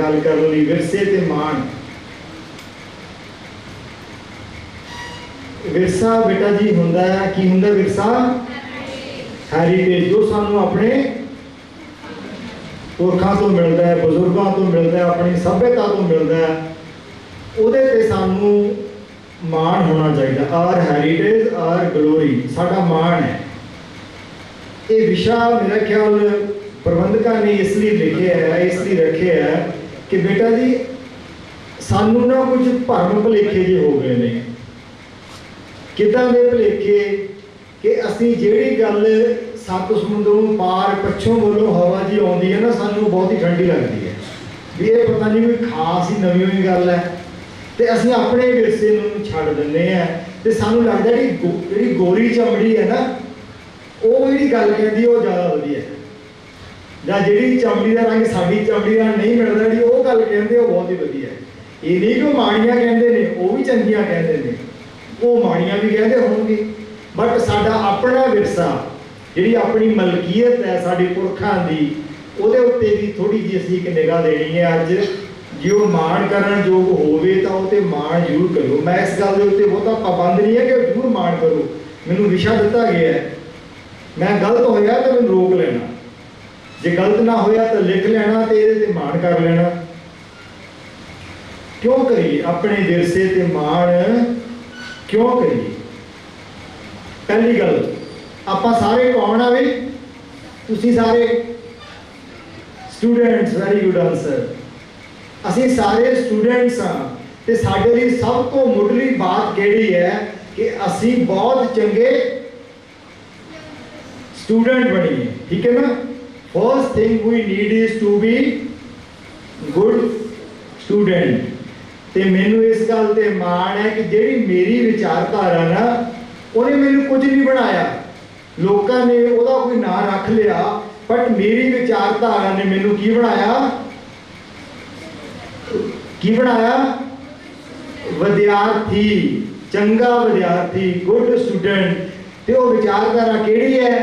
गल करने लई विरसे ते मान। विरसा बेटा जी हुंदा है की हुंदा विरसा हैरीटेज, जो सानू अपने पुरखों तो मिलता है, बजुर्गों तो मिलता है, अपनी सभ्यता तो मिलता है, उहदे ते सानू मान होना चाहिए। आर हैरीटेज आर ग्लोरी साडा मान है। ये विशा मेरा ख्याल प्रबंधकों ने इसलिए लिखे है, इसलिए रखे है कि बेटा जी सानू ना कुछ भरम भुलेखे जे हो गए ने। किदां दे भुलेखे कि असीं जिहड़ी गल सत्त समुद्रों पार पछों वालों हवा जी आउंदी है ना, सानू बहुत ही ठंडी लगती है भी ये पता नहीं कोई खास ही नवीं हुई गल है, तो असीं अपने विरसे नूं छड्ड दिंदे हैं। तो सानू लगदा जिहड़ी गोरी चमड़ी है ना, वो जिहड़ी गल कहंदी वो ज़्यादा वधिया है, जां जिहड़ी चमड़ी का रंग साडी चमड़ी नाल नहीं मिलदा, जिहड़ी वो गल कहंदे वो बहुत ही वधिया है। ये नहीं कि माड़ियां कहंदे ने, वो भी चंगियां कहंदे ने, वो माड़ियां भी कहते होंगे, बट साडा अपना विरसा जिहड़ी अपनी मलकीयत है साडे पुरखां दी, ਉਹਦੇ ਉੱਤੇ भी थोड़ी जी असीं एक निगाह देनी है। अज जो मान करन योग होवे तां ਉਹ ਤੇ मान जरूर करो। मैं इस गल ਦੇ ਉੱਤੇ ਬਹੁਤਾ पाबंद नहीं है कि जरूर मान करो, मैनूं विशा दिता गया है, मैं गलत होया तो मैनूं रोक लेना, जे गलत ना होया तो लिख लेना, तो ਇਹਦੇ ਤੇ मान कर लेना। क्यों करिए अपने विरसे ते मान, क्यों करिए? पहली गल आपां सारे कौन आ बई? तुसीं सारे स्टूडेंट्स, वेरी गुड आंसर। असीं सारे स्टूडेंट्स हाँ, ते साडे लई सब तो मुढ़ली बात किहड़ी है कि असीं बहुत चंगे स्टूडेंट बणीए, ठीक है ना। First thing we need is to be good student. ते मैनू इस गल ते मान है कि जिहड़ी मेरी विचारधारा ना, उन्हें मैनू कुछ नहीं बनाया, लोगों ने उहदा कोई नाम रख लिया, बट मेरी विचारधारा ने मैनू की बनाया? की बनाया? विद्यार्थी, चंगा विद्यार्थी, गुड स्टूडेंट। ते वो विचारधारा किहड़ी है?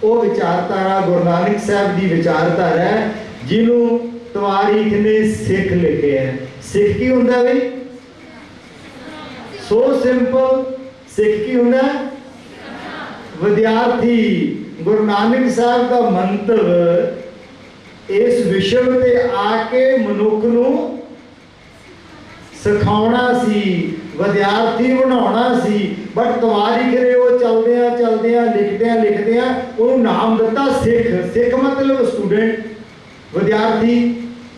वो विचारधारा गुरु नानक साहब की विचारधारा है, जिन्हों तवारीख ने सिख लिखे है। सिख की हुंदा बई? सो सिंपल, सिख की हुंदा? विद्यार्थी। गुरु नानक साहब का मंतव इस विश्व ते आके मनुख नूं सिखाउणा सी, विद्यार्थी बनाउणा सी, बट तवारीख ने वो चलदियां चलदियां लिखदियां उन्होंने नाम दिता सिख। सिख मतलब स्टूडेंट, विद्यार्थी।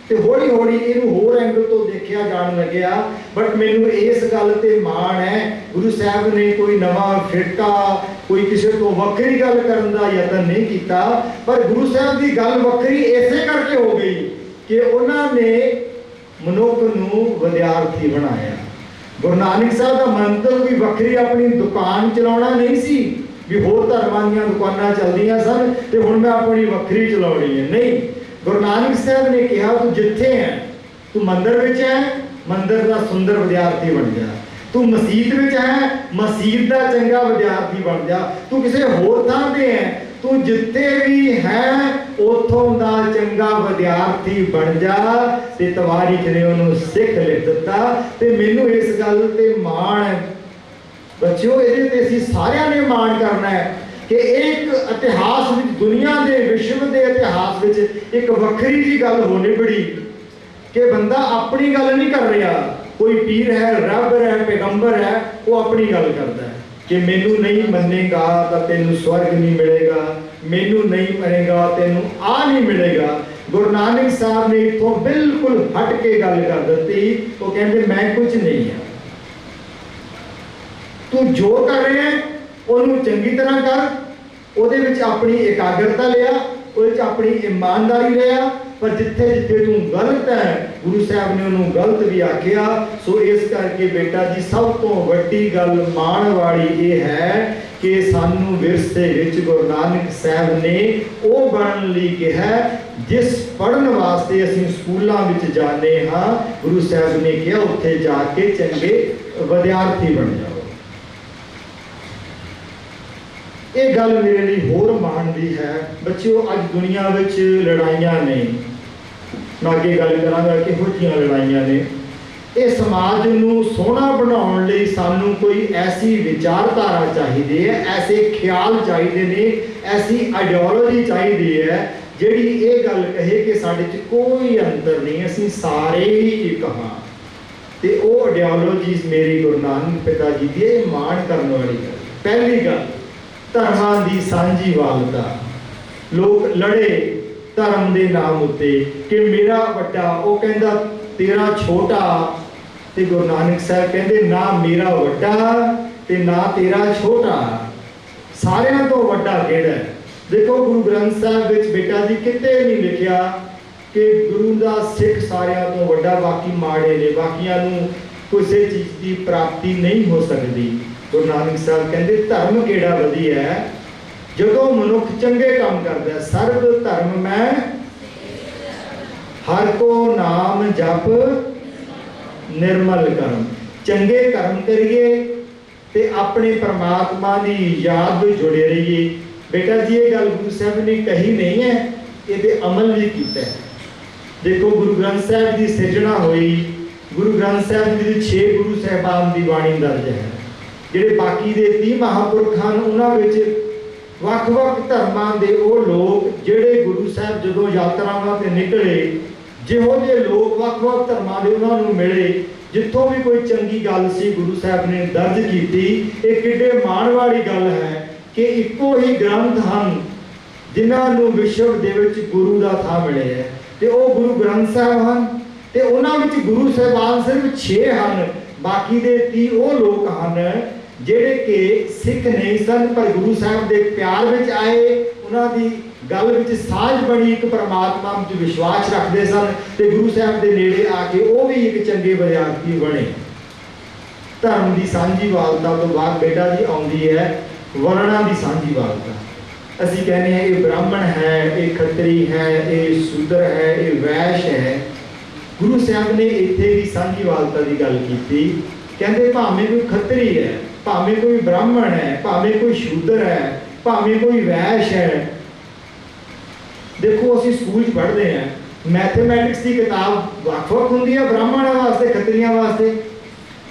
तो हौली हौली इनू होर एंगल तो देखा जान लग्या, बट मैनू इस गल ते मान है, गुरु साहब ने कोई नवा फिरका, कोई किसी तो वक्री गल करन दा यतन नहीं किया, पर गुरु साहब की गल वक्री इसे करके हो गई कि उन्होंने मनुख नूं विद्यार्थी बनाया। गुरु नानक साहब का मंतव भी वक्री अपनी दुकान चलाउणा नहीं सी भी होर धर्मां दीयां दुकानां चलदियां सन ते हुण मैं अपनी वक्री चलाउणी है, नहीं। गुरु नानक साहब ने कहा तू जिथे है, तू मंदिर विच है, मंदिर का सुंदर विद्यार्थी बन जा, तू मसीत विच है, मसीत का चंगा विद्यार्थी बन जा, तू किसी होर थां ते है, तू जिथे भी है उथों दा चंगा विद्यार्थी बन जा। ते तवारीख ने उन्होंने सिख लिख दिता। ते मैनू इस गल ते मान है बच्चों, इहदे ते असीं सारिआं ने मान करना है कि एक इतिहास विच, दुनिया के विश्व के इतिहास विच एक वक्री जी गल हो निबड़ी कि बंदा अपनी गल नहीं कर रहा, कोई पीर है, रब है, पैगंबर है, वो अपनी गल करता है कि मैनू नहीं मनेगा तो तेनू स्वर्ग नहीं मिलेगा, मैनू नहीं मनेगा तेनू आ नहीं मिलेगा। गुरु नानक साहब ने इतों बिल्कुल हट के गल कर दी। वो कहते मैं कुछ नहीं है, तू जो कर रहे हैं उन्होंने चंगी तरह कर, ਉਹਦੇ ਵਿੱਚ ਆਪਣੀ ਇਕਾਗਰਤਾ ਲਿਆ, ਉਹਦੇ ਵਿੱਚ ਆਪਣੀ ईमानदारी लिया, पर जिथे जिथे तू गलत है गुरु साहब ने उन्होंने गलत भी आख्या। सो इस करके बेटा जी सब तो वड्डी गल मान वाली ये है कि सानू विरसे विच गुरु नानक साहब ने वो बनन लई कहा जिस पढ़न वास्ते असीं स्कूलों विच जाने हाँ। गुरु साहब ने कहा उत्थे जाके चंगे विद्यार्थी बन जाओ। ये गल मेरे लिए होर मान दी है। बच्चों अज दुनिया विच लड़ाइयां ने, मैं अगे गल करांगा किहो जिहियां लड़ाइयां ने। ये समाज नूं सोहना बनाउण लई सानूं कोई ऐसी विचारधारा चाहिए है, ऐसे ख्याल चाहिए ने, ऐसी आइडियोलॉजी चाहिए है जिहड़ी ये गल कहे कि साडे च कोई अंतर नहीं, असीं सारे ही एक हां। ते ओह आइडियोलॉजीज मेरी गुरु नानक पिता जी दी मान करने वाली गल। पहली गल धर्मां दी सांझीवालता। लोग लड़े धर्म के नाम उत्ते कि मेरा वड्डा, वो कहंदा तेरा छोटा, ते गुरु नानक साहब कहंदे ना मेरा वड्डा ते ना तेरा छोटा, सारियां तो वड्डा किहड़ा है। देखो गुरु ग्रंथ साहब विच बेटा जी किते नहीं लिखिया कि गुरु दा सिख सारियां तो वड्डा, बाकी माड़े ने, बाकियां नूं किसी चीज़ की प्राप्ति नहीं हो सकती। गुरु नानक साहब कहंदे धर्म किहड़ा वधिया है जदों मनुख चंगे काम करदा। सर्व धर्म में हर को नाम जप निर्मल कर्म। चंगे कर्म करिए ते अपने परमात्मा की याद में जुड़े रहिए। बेटा जी ये गल गुरु साहब ने कही नहीं है, ये अमल भी किया है। देखो गुरु ग्रंथ साहब की सिरजना हुई, गुरु ग्रंथ साहब जी 6 गुरु साहबान की बाणी दर्ज है। जिहड़े बाकी दे 30 महापुरख हैं उन्हां विच ਵੱਖ-ਵੱਖ ਧਰਮਾਂ ਦੇ ਉਹ ਲੋਕ ਜਿਹੜੇ ਗੁਰੂ ਸਾਹਿਬ ਜਦੋਂ ਯਾਤਰਾਵਾਂ ਤੇ ਨਿਕਲੇ, ਜਿਹੋ ਜਿਹੇ ਲੋਕ ਵੱਖ-ਵੱਖ ਧਰਮਾਂ ਦੇ ਉਹਨਾਂ ਨੂੰ ਮਿਲੇ, ਜਿੱਥੋਂ ਵੀ ਕੋਈ ਚੰਗੀ ਗੱਲ ਸੀ ਗੁਰੂ ਸਾਹਿਬ ਨੇ ਦਰਜ ਕੀਤੀ। ਇਹ ਕਿੱਡੇ ਮਾਣ ਵਾਲੀ ਗੱਲ ਹੈ ਕਿ ਇੱਕੋ ਹੀ ਗ੍ਰੰਥ ਹਨ ਜਿਨ੍ਹਾਂ ਨੂੰ ਵਿਸ਼ਵ ਦੇ ਵਿੱਚ ਗੁਰੂ ਦਾ ਥਾਂ ਮਿਲਿਆ ਹੈ, ਤੇ ਉਹ ਗੁਰੂ ਗ੍ਰੰਥ ਸਾਹਿਬ ਹਨ। ਤੇ ਉਹਨਾਂ ਵਿੱਚ ਗੁਰੂ ਸਾਹਿਬਾਨ ਸਿਰਫ 6 ਹਨ, ਬਾਕੀ ਦੇ 30 ਉਹ ਲੋਕ ਹਨ ਜਿਹੜੇ ਕਿ ਸਿੱਖ ਨਹੀਂ ਸਨ ਪਰ ਗੁਰੂ ਸਾਹਿਬ ਦੇ ਪਿਆਰ ਵਿੱਚ ਆਏ, ਉਹਨਾਂ ਦੀ ਗੱਲ ਵਿੱਚ ਸਾਂਝ ਬਣੀ, ਇੱਕ ਪਰਮਾਤਮਾ ਵਿੱਚ ਵਿਸ਼ਵਾਸ ਰੱਖਦੇ ਸਨ ਤੇ ਗੁਰੂ ਸਾਹਿਬ ਦੇ ਨੇੜੇ ਆ ਕੇ ਉਹ ਵੀ ਇੱਕ ਚੰਗੇ ਵਿਦਿਆਰਥੀ ਬਣੇ। ਧਰਮ ਦੀ ਸਾਂਝੀਵਾਲਤਾ ਤੋਂ ਬਾਅਦ ਬੇਟਾ ਜੀ ਆਉਂਦੀ ਹੈ ਵਰਣਾਂ ਦੀ ਸਾਂਝੀਵਾਲਤਾ। ਅਸੀਂ ਕਹਿੰਦੇ ਹਾਂ ਇਹ ਬ੍ਰਾਹਮਣ ਹੈ, ਇਹ ਖੱਤਰੀ ਹੈ, ਇਹ ਸ਼ੂਦਰ ਹੈ, ਇਹ ਵੈਸ਼ ਹੈ। ਗੁਰੂ ਸਾਹਿਬ ਨੇ ਇੱਥੇ ਵੀ ਸਾਂਝੀਵਾਲਤਾ ਦੀ ਗੱਲ ਕੀਤੀ। ਕਹਿੰਦੇ ਭਾਵੇਂ ਕੋਈ ਖੱਤਰੀ ਹੈ, ਭਾਵੇਂ ਕੋਈ ਬ੍ਰਾਹਮਣ ਹੈ, ਭਾਵੇਂ ਕੋਈ ਸ਼ੂਦਰ ਹੈ, ਭਾਵੇਂ ਕੋਈ ਵੈਸ਼ ਹੈ। ਦੇਖੋ ਅਸੀਂ ਸਕੂਲ 'ਚ ਪੜ੍ਹਦੇ ਹਾਂ, ਮੈਥਮੈਟਿਕਸ ਦੀ ਕਿਤਾਬ ਵੱਖ-ਵੱਖ ਹੁੰਦੀ ਹੈ ਬ੍ਰਾਹਮਣਾਂ ਵਾਸਤੇ, ਖੱਤਰੀਆਂ ਵਾਸਤੇ।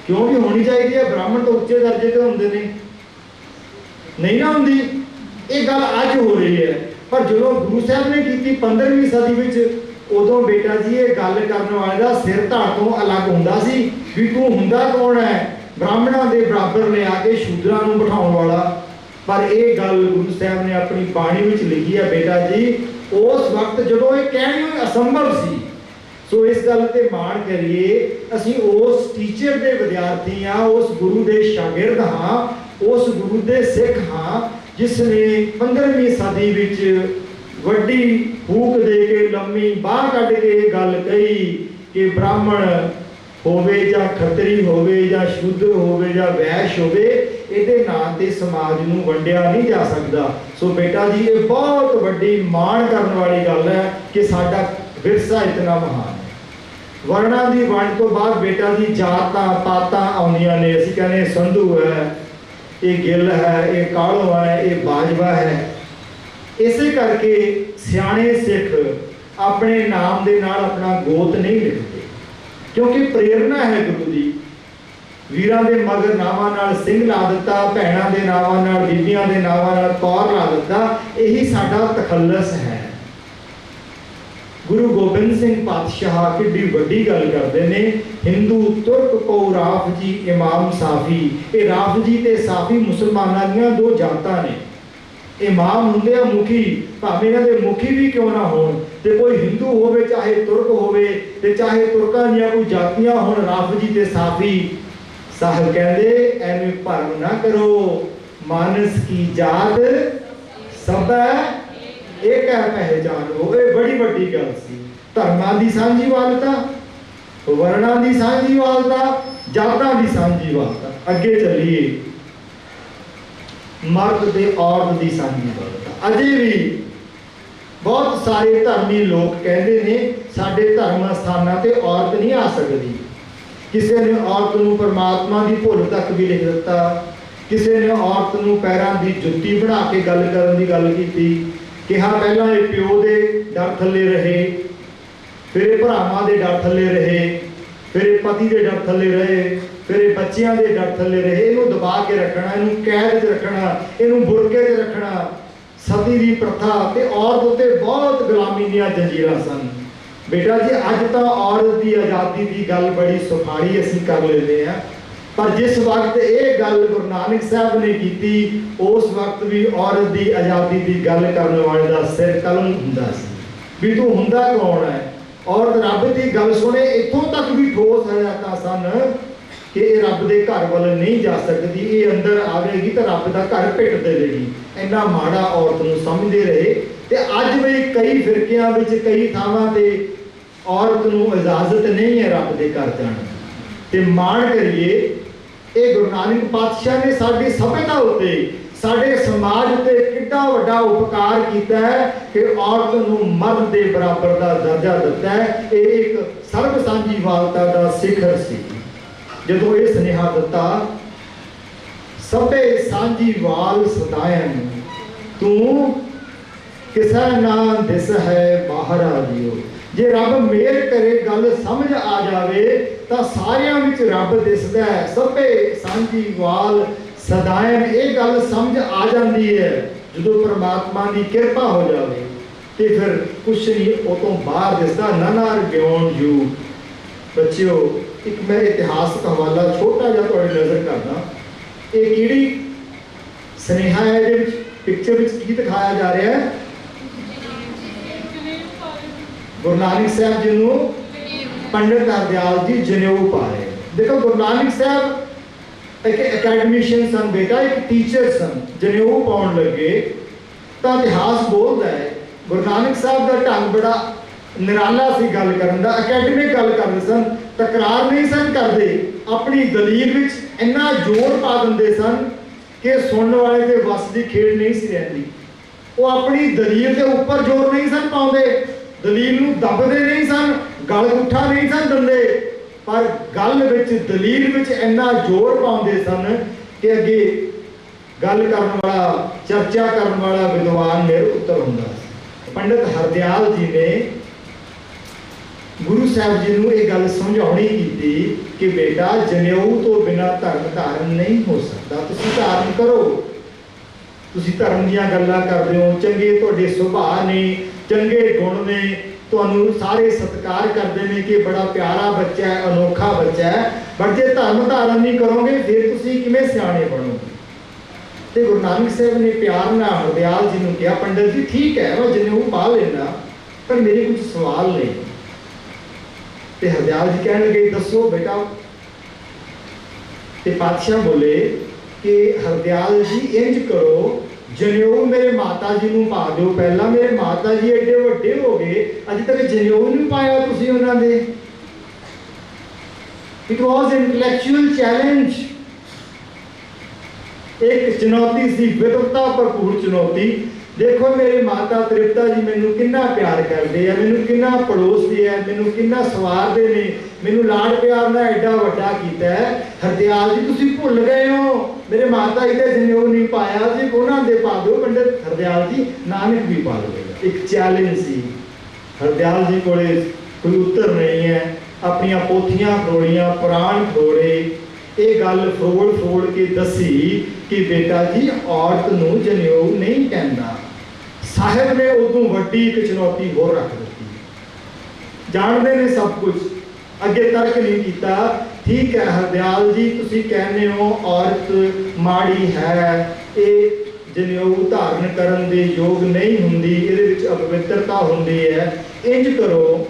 ਕਿਉਂ ਵੀ ਹੋਣੀ ਚਾਹੀਦੀ ਹੈ? ਬ੍ਰਾਹਮਣ ਤਾਂ ਉੱਚੇ ਦਰਜੇ ਤੇ ਹੁੰਦੇ ਨੇ, ਨਹੀਂ ਨਾ ਹੁੰਦੀ। ਇਹ ਗੱਲ ਅੱਜ ਹੋ ਰਹੀ ਹੈ, ਪਰ ਜਦੋਂ ਗੁਰੂ ਸਾਹਿਬ ਨੇ ਕੀਤੀ 15ਵੀਂ ਸਦੀ ਵਿੱਚ, ਉਦੋਂ ਬੇਟਾ ਜੀ ਇਹ ਗੱਲ ਕਰਨ ਵਾਲੇ ਦਾ ਸਿਰ ਧੜ ਤੋਂ ਅਲੱਗ ਹੁੰਦਾ ਸੀ ਵੀ ਤੂੰ ਹੁੰਦਾ ਕੌਣ ਹੈ? ਬ੍ਰਾਹਮਣਾਂ ਦੇ ਬਰਾਬਰ ਲਿਆ ਕੇ ਸ਼ੂਦਰਾਂ ਨੂੰ ਬਿਠਾਉਣ ਵਾਲਾ। ਪਰ ਇਹ ਗੱਲ ਗੁਰੂ ਸਾਹਿਬ ਨੇ ਆਪਣੀ ਬਾਣੀ ਵਿੱਚ ਲਿਖੀ ਹੈ ਬੇਟਾ ਜੀ ਉਸ ਵਕਤ ਜਦੋਂ ਇਹ ਕਹਿਣੀ ਹੋਈ ਅਸੰਭਵ ਸੀ। ਸੋ ਇਸ ਗੱਲ ਤੇ ਮਾਣ ਕਰੀਏ, ਅਸੀਂ ਉਸ ਟੀਚਰ ਦੇ ਵਿਦਿਆਰਥੀ ਹਾਂ, ਉਸ ਗੁਰੂ ਦੇ ਸ਼ਾਗਿਰਦ ਹਾਂ, ਉਸ ਗੁਰੂ ਦੇ ਸਿੱਖ ਹਾਂ ਜਿਸ ਨੇ 15ਵੀਂ ਸਦੀ ਵਿੱਚ ਵੱਡੀ ਫੂਕ ਦੇ ਕੇ ਲੰਮੀ ਬਾਹ ਕੱਢ ਕੇ ਇਹ ਗੱਲ ਕਹੀ ਕਿ ਬ੍ਰਾਹਮਣ ਹੋਵੇ ਜਾਂ ਖੱਤਰੀ ਹੋਵੇ ਜਾਂ ਸ਼ੂਦਰ ਹੋਵੇ ਜਾਂ ਵੈਸ਼ ਹੋਵੇ, ਇਹਦੇ ਨਾਂ ਤੇ ਸਮਾਜ ਨੂੰ ਵੰਡਿਆ ਨਹੀਂ ਜਾ ਸਕਦਾ। ਸੋ ਬੇਟਾ ਜੀ ਇਹ ਬਹੁਤ ਵੱਡੀ ਮਾਣ ਕਰਨ ਵਾਲੀ ਗੱਲ ਹੈ ਕਿ ਸਾਡਾ ਵਿਰਸਾ ਇਤਨਾ ਮਹਾਨ ਹੈ। ਵਰਣਾਂ ਦੀ ਵੰਡ ਤੋਂ ਬਾਅਦ ਬੇਟਾ ਜੀ ਜਾਤਾਂ ਪਾਤਾਂ ਆਉਂਦੀਆਂ ਨੇ। ਅਸੀਂ ਕਹਿੰਦੇ ਸੰਧੂ ਹੈ, ਇਹ ਗਿੱਲ ਹੈ, ਇਹ ਕਾਲੋ ਹੈ, ਇਹ ਬਾਜਵਾ ਹੈ। ਇਸੇ ਕਰਕੇ ਸਿਆਣੇ ਸਿੱਖ ਆਪਣੇ ਨਾਮ ਦੇ ਨਾਲ ਆਪਣਾ ਗੋਤ ਨਹੀਂ ਲਿਖਦੇ, ਕਿਉਂਕਿ ਪ੍ਰੇਰਨਾ ਹੈ ਗੁਰੂ ਦੀ। ਵੀਰਾਂ ਦੇ ਮਗਰ ਨਾਵਾਂ ਨਾਲ ਸਿੰਘ ਲਾ ਦਿੱਤਾ, ਭੈਣਾਂ ਦੇ ਨਾਵਾਂ ਨਾਲ, ਬੀਬੀਆਂ ਦੇ ਨਾਵਾਂ ਨਾਲ ਕੌਰ ਲਾ ਦਿੱਤਾ। ਇਹੀ ਸਾਡਾ ਤਖੱਲਸ ਹੈ। ਗੁਰੂ ਗੋਬਿੰਦ ਸਿੰਘ ਪਾਤਸ਼ਾਹ ਕਿੱਡੀ ਵੱਡੀ ਗੱਲ ਕਰਦੇ ਨੇ, ਹਿੰਦੂ ਤੁਰਕ ਕੋ ਰਾਫ ਜੀ ਇਮਾਮ ਸਾਫੀ। ਇਹ ਰਾਫ ਜੀ ਤੇ ਸਾਫੀ ਮੁਸਲਮਾਨਾਂ ਦੀਆਂ ਦੋ ਜਾਤਾਂ ਨੇ। ਇਮਾਮ ਹੁੰਦੇ ਆ ਮੁਖੀ, ਭਾਵੇਂ ਇਹਨਾਂ ਦੇ ਮੁਖੀ ਵੀ ਕਿਉਂ ਨਾ ਹੋਣ, ਤੇ ਕੋਈ ਹਿੰਦੂ ਹੋਵੇ ਚਾਹੇ ਤੁਰਕ ਹੋਵੇ ਤੇ ਚਾਹੇ ਤੁਰਕਾਂ ਦੀਆਂ ਕੋਈ ਜਾਤੀਆਂ ਹੋਣ, ਰਾਫ ਜੀ ਤੇ ਸਾਫੀ। ਸਾਹਿਬ ਕਹਿੰਦੇ ਐਵੇਂ ਭਰਮ ਨਾ ਕਰੋ, ਮਾਨਸ ਕੀ ਜਾਤ ਸਭ ਇੱਕ ਹੈ ਪਹਿਚਾਨ ਹੋ। ਇਹ ਬੜੀ ਵੱਡੀ ਗੱਲ ਸੀ। ਧਰਮਾਂ ਦੀ ਸਾਂਝੀਵਾਲਤਾ, ਵਰਣਾਂ ਦੀ ਸਾਂਝੀਵਾਲਤਾ, ਜਾਤਾਂ ਦੀ ਸਾਂਝੀਵਾਲਤਾ। ਅੱਗੇ ਚੱਲੀਏ, ਮਰਦ ਤੇ ਔਰਤ ਦੀ ਸਾਂਝੀਵਾਲਤਾ। ਅਜੇ ਵੀ ਬਹੁਤ ਸਾਰੇ ਧਰਮੀ ਲੋਕ ਕਹਿੰਦੇ ਨੇ ਸਾਡੇ ਧਰਮ ਸਥਾਨਾਂ ਤੇ ਔਰਤ ਨਹੀਂ ਆ ਸਕਦੀ। ਕਿਸੇ ਨੇ ਔਰਤ ਨੂੰ ਪਰਮਾਤਮਾ ਦੀ ਭੁੱਲ ਤੱਕ ਵੀ ਲਿਖ ਦਿੱਤਾ। ਕਿਸੇ ਨੇ ਔਰਤ ਨੂੰ ਪੈਰਾਂ ਦੀ ਜੁੱਤੀ ਬਣਾ ਕੇ ਗੱਲ ਕਰਨ ਦੀ ਗੱਲ ਕੀਤੀ। ਕਿਹਾ ਪਹਿਲਾਂ ਇਹ ਪਿਓ ਦੇ ਡਰ ਥੱਲੇ ਰਹੇ, फिर ये भरावां दे डर थल्ले रहे, फिर ये पति के डर थल्ले रहे, फिर ये बच्चियां दे डर थल्ले रहे। इनू दबा के रखना, इनू कैद च रखना, इनू बुरके च रखना, सती की प्रथा ते औरत उत्ते बहुत गुलामी दीयां जंजीरां सन। बेटा जी अज तो औरत की आज़ादी की गल बड़ी सुखाड़ी असीं कर लेते हैं, पर जिस वक्त ये गल गुरु नानक साहब ने की, उस वक्त भी औरत की आज़ादी की गल करने वाले का सिर कलम हुंदा सी भी तू हुंदा कौन है। औरत रब की गल सुने, इत्थों तक भी ठोस हदायतां सन कि ये रब के घर वाल नहीं जा सकती, ये अंदर आवेगी तो रब का घर पिट देगी। इन्ना माड़ा औरत नूं समझते रहे। ते अज भी कई फिरकियां विच कई थावां ते औरत नूं इजाजत नहीं है रब के घर जाने। ते माण करिए ये गुरु नानक पातशाह ने साडी सभ्यता उत्ते, साडे समाज उत्ते कितना वड्डा उपकार किया है कि औरत नूं मर्द के बराबर का दर्जा दिता है। ये एक सर्व सांझीवालता का सिखर सी। जदों ये सुनेहा दिता, सभे सांझीवाल सदायन तू किसा ना दिस है बाहर आ जियो। जे रब मेहर करे गल समझ आ जाए तो सारियां विच रब दिसदा है। सभे सांझीवाल सदायन ये गल समझ आ जाती है जो परमात्मा की कृपा हो जाए तो फिर कुछ नहीं वो तो बाहर दिसदा। None are beyond you. बच्चिओ एक मैं इतिहासक हवाला छोटा जिहा तुहाडी नज़र करदा। ये किहड़ी सुनेहा है, ये पिक्चर में की दिखाया जा रहा है? गुरु नानक साहब जी नूं पंडित हरदयाल जी जनेऊ पा रहे। देखो गुरु नानक साहब एक अकैडमिशियन सन बेटा, एक टीचर सन। जनेऊ पाउण लगे तो इतिहास बोलता है गुरु नानक साहब का ढंग बड़ा निराला सी गल करन दा। अकैडमिक गल करदे सन, तकरार नहीं सन करते, अपनी दलील विच इन्ना जोर पा दिंदे सन कि सुनने वाले के वस की खेड नहीं सी रहिंदी। वो अपनी दलील के ऊपर जोर नहीं सन पाउंदे, दलील नूं दबदे नहीं सन, गल उठा नहीं सन दिंदे, पर गल विच दलील विच इन्ना जोर पाउंदे सन कि अगे गल करन वाला, चर्चा करन वाला विद्वान मेरे उत्तर हुंदा। पंडित हरदयाल जी ने गुरु साहब जी नूं ये गल समझाउणी कीती कि बेटा जनेऊ तो बिना धर्म धारण नहीं हो सकता, तुसीं धारण करो। तुसीं धर्म दीयां गल्लां करदे हो, चंगे तुहाडे सुभाਅ ने, चंगे गुण ने, तुहानूं सारे सत्कार करते हैं कि बड़ा प्यारा बच्चा है, अनोखा बच्चा है, पर जे धर्म धारण नहीं करोगे फिर तुसीं किवें सियाणे बनोगे। तो गुरु नानक साहब ने प्यार नाल हरदयाल जी नूं कहा, पंडित जी ठीक है मैं जनेऊ पा लेना, पर मेरे कुछ सवाल ने। तो हरदयाल जी कहने लगे दसो बेटा। तो पातशाह बोले कि हरदयाल जी इंज करो, जनेऊ मेरे माता जी नूं पा दो। पहला मेरे माता जी एडे वड्डे हो गए, अजे तक जनेऊ नहीं पाया तुसीं उन्हां दे। इट वाज इंटलैक्चुअल चैलेंज, एक चुनौती सी, विद्वता भरपूर चुनौती। देखो मेरे माता तृप्ता जी मैनू कितना प्यार करते हैं, मैनू कितना पड़ोसते हैं, मैनू कितना सवारते ने, मैनू लाड़ प्यार ना एडा वड्डा कीता है। हरदयाल जी तुसीं भुल गए हो, मेरे माता जी ने जनेऊ नहीं पाया, जी उन्हां दे पा दो। पंडित हरदयाल जी नानक भी पा लवेगा। एक चैलेंज सी। हरदयाल जी कोले कोई उत्तर नहीं है, अपनियां पोथियां फरोड़ियां, पुराण फरोड़े, ये गल फरोड़ फरोड़ के दसी कि बेटा जी औरत नूं जनेऊ नहीं कहंदा। साहिब ने उदों वड्डी एक चुनौती होर रख दी। जानते ने सब कुछ, अगे तर्क नहीं किया। ठीक है हरदयाल जी तुसीं कहने हो औरत माड़ी है, ये जनेऊ धारण करन दे योग नहीं हुंदी, इहदे विच अपवित्रता हुंदी है। इंज करो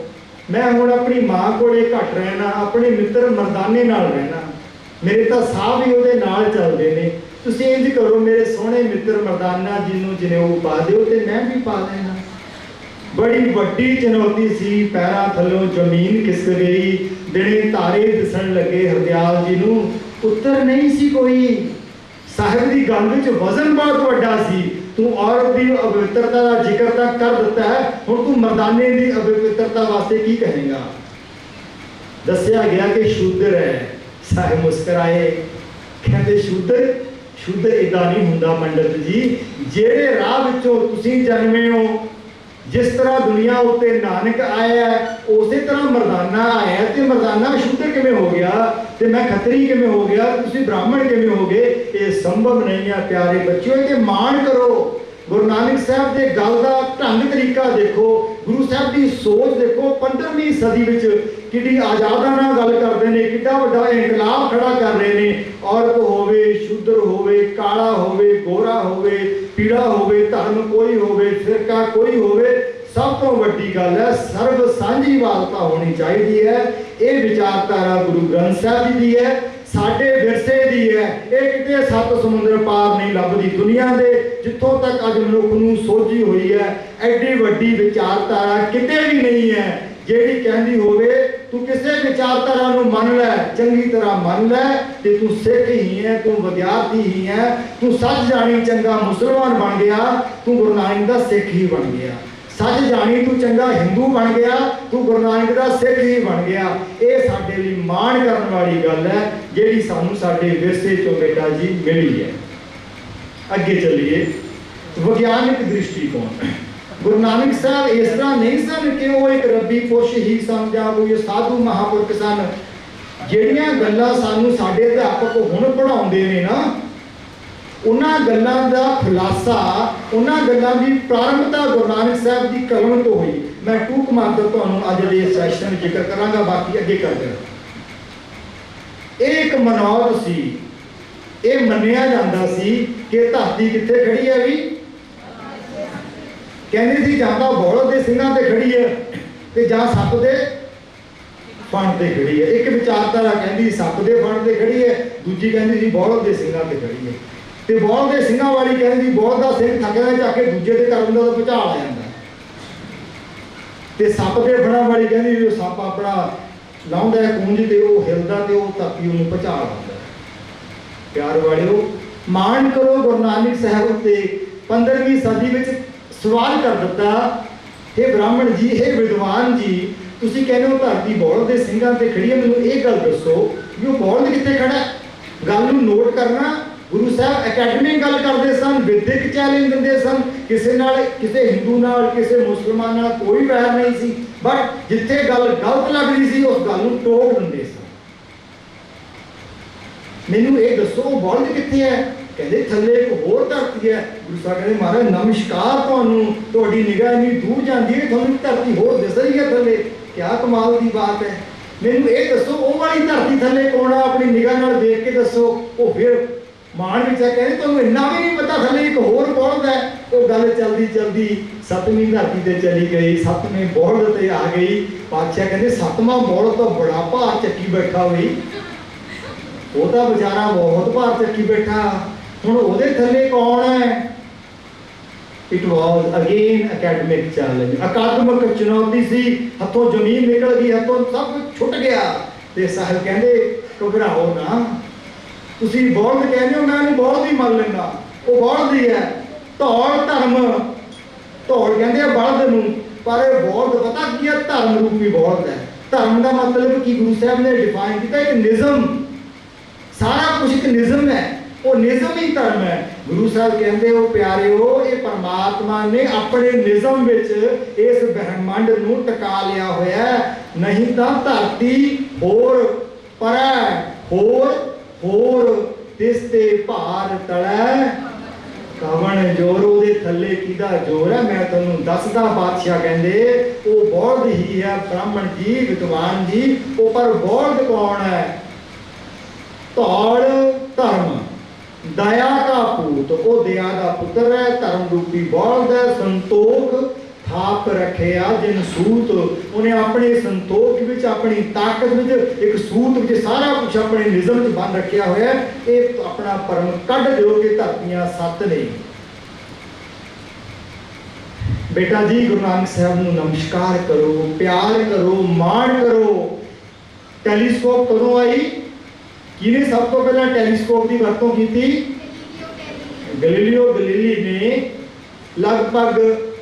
मैं हुण अपनी मां कोले घट रहना, अपने मित्र मरदाने नाल रहना, मेरे तो साह भी उहदे नाल चलदे ने। तुसीं इंज करो मेरे सोहणे मित्र मरदाना जी नूं जनेऊ पा दिओ ते मैं भी पा लेना। बड़ी वड्डी चुनौती सी। पैरां थल्लों जमीन खिसक गई, दिने तारे दिसण लगे हरदयाल जी नूं। उत्तर नहीं सी कोई। साहिब की गल विच वजन बहुत वड्डा सी। तू औरत की अपवित्रता का जिक्र तो कर दिता है, हुण तू मरदाने की अपवित्रता वास्ते की कहेगा? दस्सिया गया कि शूद्र है। साहिब मुस्कराए, कहते शूद्र शूद्र इदा नहीं हुंदा पंडित जी। जेड़े राह विचों तुसीं जन्मे हो जिस तरह दुनिया उत्ते नानक आया उस तरह मरदाना आया, तो मरदाना शूद्र किवें हो गया, तो मैं खतरी किवें हो गया, तुसीं ब्राह्मण किवें हो गए? ये संभव नहीं है प्यारे बच्चों। ये मान करो, गुरु नानक साहब के गल का ढंग तरीका देखो, गुरु साहब की सोच देखो। 15वीं सदी में कि आजादा नाल गल करते हैं, कितना बड़ा इनकलाब खड़ा कर रहे हैं। औरत होवे, शूद्र होवे, काला होवे, गोरा होवे, पीड़ा होवे, धर्म कोई होवे, फिरका कोई होवे, सब तो वड्डी गल है सर्व सांझी वालता होनी चाहिए है। ये विचारधारा गुरु ग्रंथ साहब जी की है, साडे विरसे दी है। ये किते सत्त समुद्र पार नहीं लभदी दुनिया दे, जिथों तक अज मनुख नूं सोझी हुई है। एडी वड्डी विचारधारा किते भी नहीं है जेड़ी कहंदी होवे तू किसे विचारधारा नूं मन लै, चंगी तरह मन लै, ते तू सिख ही है, तू विद्यार्थी ही है, तू सच जानी चंगा मुसलमान बन गया, तू गुरु नानक दा सिख ही बन गया। सच जानी तू चंगा हिंदू बन गया, तू गुरु नानक दा सिख ही बन गया। ये साडे लई माण करन वाली गल है जिहड़ी सानू साडे विरसे चों बेटा जी मिली है। अगे चलिए, विज्ञानिक दृष्टिकोण। गुरु नानक साहब इस तरह नहीं सन कि वो एक रब्बी पुरुष ही सन जां कोई साधु महापुरख सन। जिहड़ियां गल्लां सानू साडे अध्यापक हुण पढ़ाउंदे ने ना, उन्हां गल्लां दा खुलासा, उन्हां गल्लां दी प्रारंभता गुरु नानक साहब दी कलम तो हुई। मैं टूक मात्र तुहानूं अज दे सैशन जिक्र करांगा, बाकी अगे करदे। एक मनौत सी, ये मन्निया जांदा सी कि धरती कित्थे खड़ी है भी, कहंदे सी जां तां बौलद दे सिंघां ते खड़ी है ते जां सप दे फण ते खड़ी है। एक विचारधारा कहंदी सप दे फण ते खड़ी है, दूजी कहंदी सी बौलद दे सिंघां ते खड़ी है। ते बौलद दे सिंघां वाली कहंदी बौलद दा सिंघ थकदा जाके दूजे ते कर दिंदा तां भुचाल आ जांदा। ते सप दे फणां वाली कहंदी जो सप अपना लाउंदा है कूंज ते वो हिलदा ते वो धरती उहनूं भुचाल आउंदा। प्यार वालिओ, मान करो गुरु नानक साहब उत्ते 15वीं सदी विच सवाल कर दिता, हे ब्राह्मण जी, हे विद्वान जी, तुसीं कहते हो धरती बौलद दे सिंघां ते खड़ी है, मैनूं इह गल दसो भी वो बौलद कित्थे खड़ा है? गल नूं नोट करना। गुरु साहब अकैडमिक गल करते सन, विद्यक चैलेंज दिंदे सन, किसी नाल, किसी हिंदू नाल, किसी मुसलमान नाल कोई वैर नहीं सी, बट जिथे गल गलत लगदी सी उस गल नूं टोक दिंदे सन। मैनूं इह दसो बौलद कित्थे है? कहते थले एक होर धरती है। गुरु साहब कहते महाराज नमस्कार, तुहानूं तुहाडी निगाह इन्नी दूर जाती है, तुहानूं धरती होर दिस रही है थले, क्या कमाल की बात है। मैनूं इह दसो वो वाली धरती थले कौन है? अपनी निगाह नाल देख के दसो। वो फिर मान विच कहते तुहानूं इन्ना भी नहीं पता थले एक होर बौलद है। वो गल चलदी चलदी 7वीं धरती ते चली गई, 7वें बौलद ते आ गई। पातशाह कहते 7वां बौलद तो बड़ा भार चक्की बैठा हुई, वो तो बेचारा बहुत भार चक्की बैठा, हुण उहदे थले कौन है? It was again academic challenge, अकादमिक चुनौती सी। हथों जमीन निकल गई, हथों सब कुछ छुट गया। ते साहब कहते घबराओ ना, तुसीं बौलद कहते हो, मैं इहनूं बौलद ही मान लैंदा, वो बौलद ही है। धौल धर्म, धौल कहते हैं बलद नूं, पर बौलद पता की है? धर्म रूपी बौलद है। धर्म का मतलब कि गुरु साहब ने डिफाइन किया एक निज़म, सारा कुछ एक निज़म है, वो निज़म ही धर्म है। गुरु साहब कहते हो प्यारिओ, ये परमात्मा ने अपने निज़म विच इस ब्रह्मंड नूं टका लिया होया, नहीं तो धरती होर परै होर होर तिसते भार तलै कवन जोर, उहदे थल्ले किहदा जोर है? मैं तुहानूं दसदा। बादशाह कहंदे वो बौलद ही है ब्राह्मण जी, विद्वान जी, वो पर बौलद कौन है? धौल धर्म, दया का पूत, वो दया का पुत्र है, धर्म रूपी बौलद है। संतोख थाप रखिया जिन सूत, उन्हें अपने संतोख विच, अपनी ताकत विच, एक सूत विच सारा कुछ अपने निज़म विच बन रखिया होया है। ये अपना परम कढ दिओ कि धरतियां 7 नहीं। बेटा जी, गुरु नानक साहब नूं नमस्कार करो, प्यार करो, मान करो। टैलीस्कोप कदों आई? किने सब तो पहला टैलीस्कोप की वरतों की थी? गैलीलियो गैलीली ने लगभग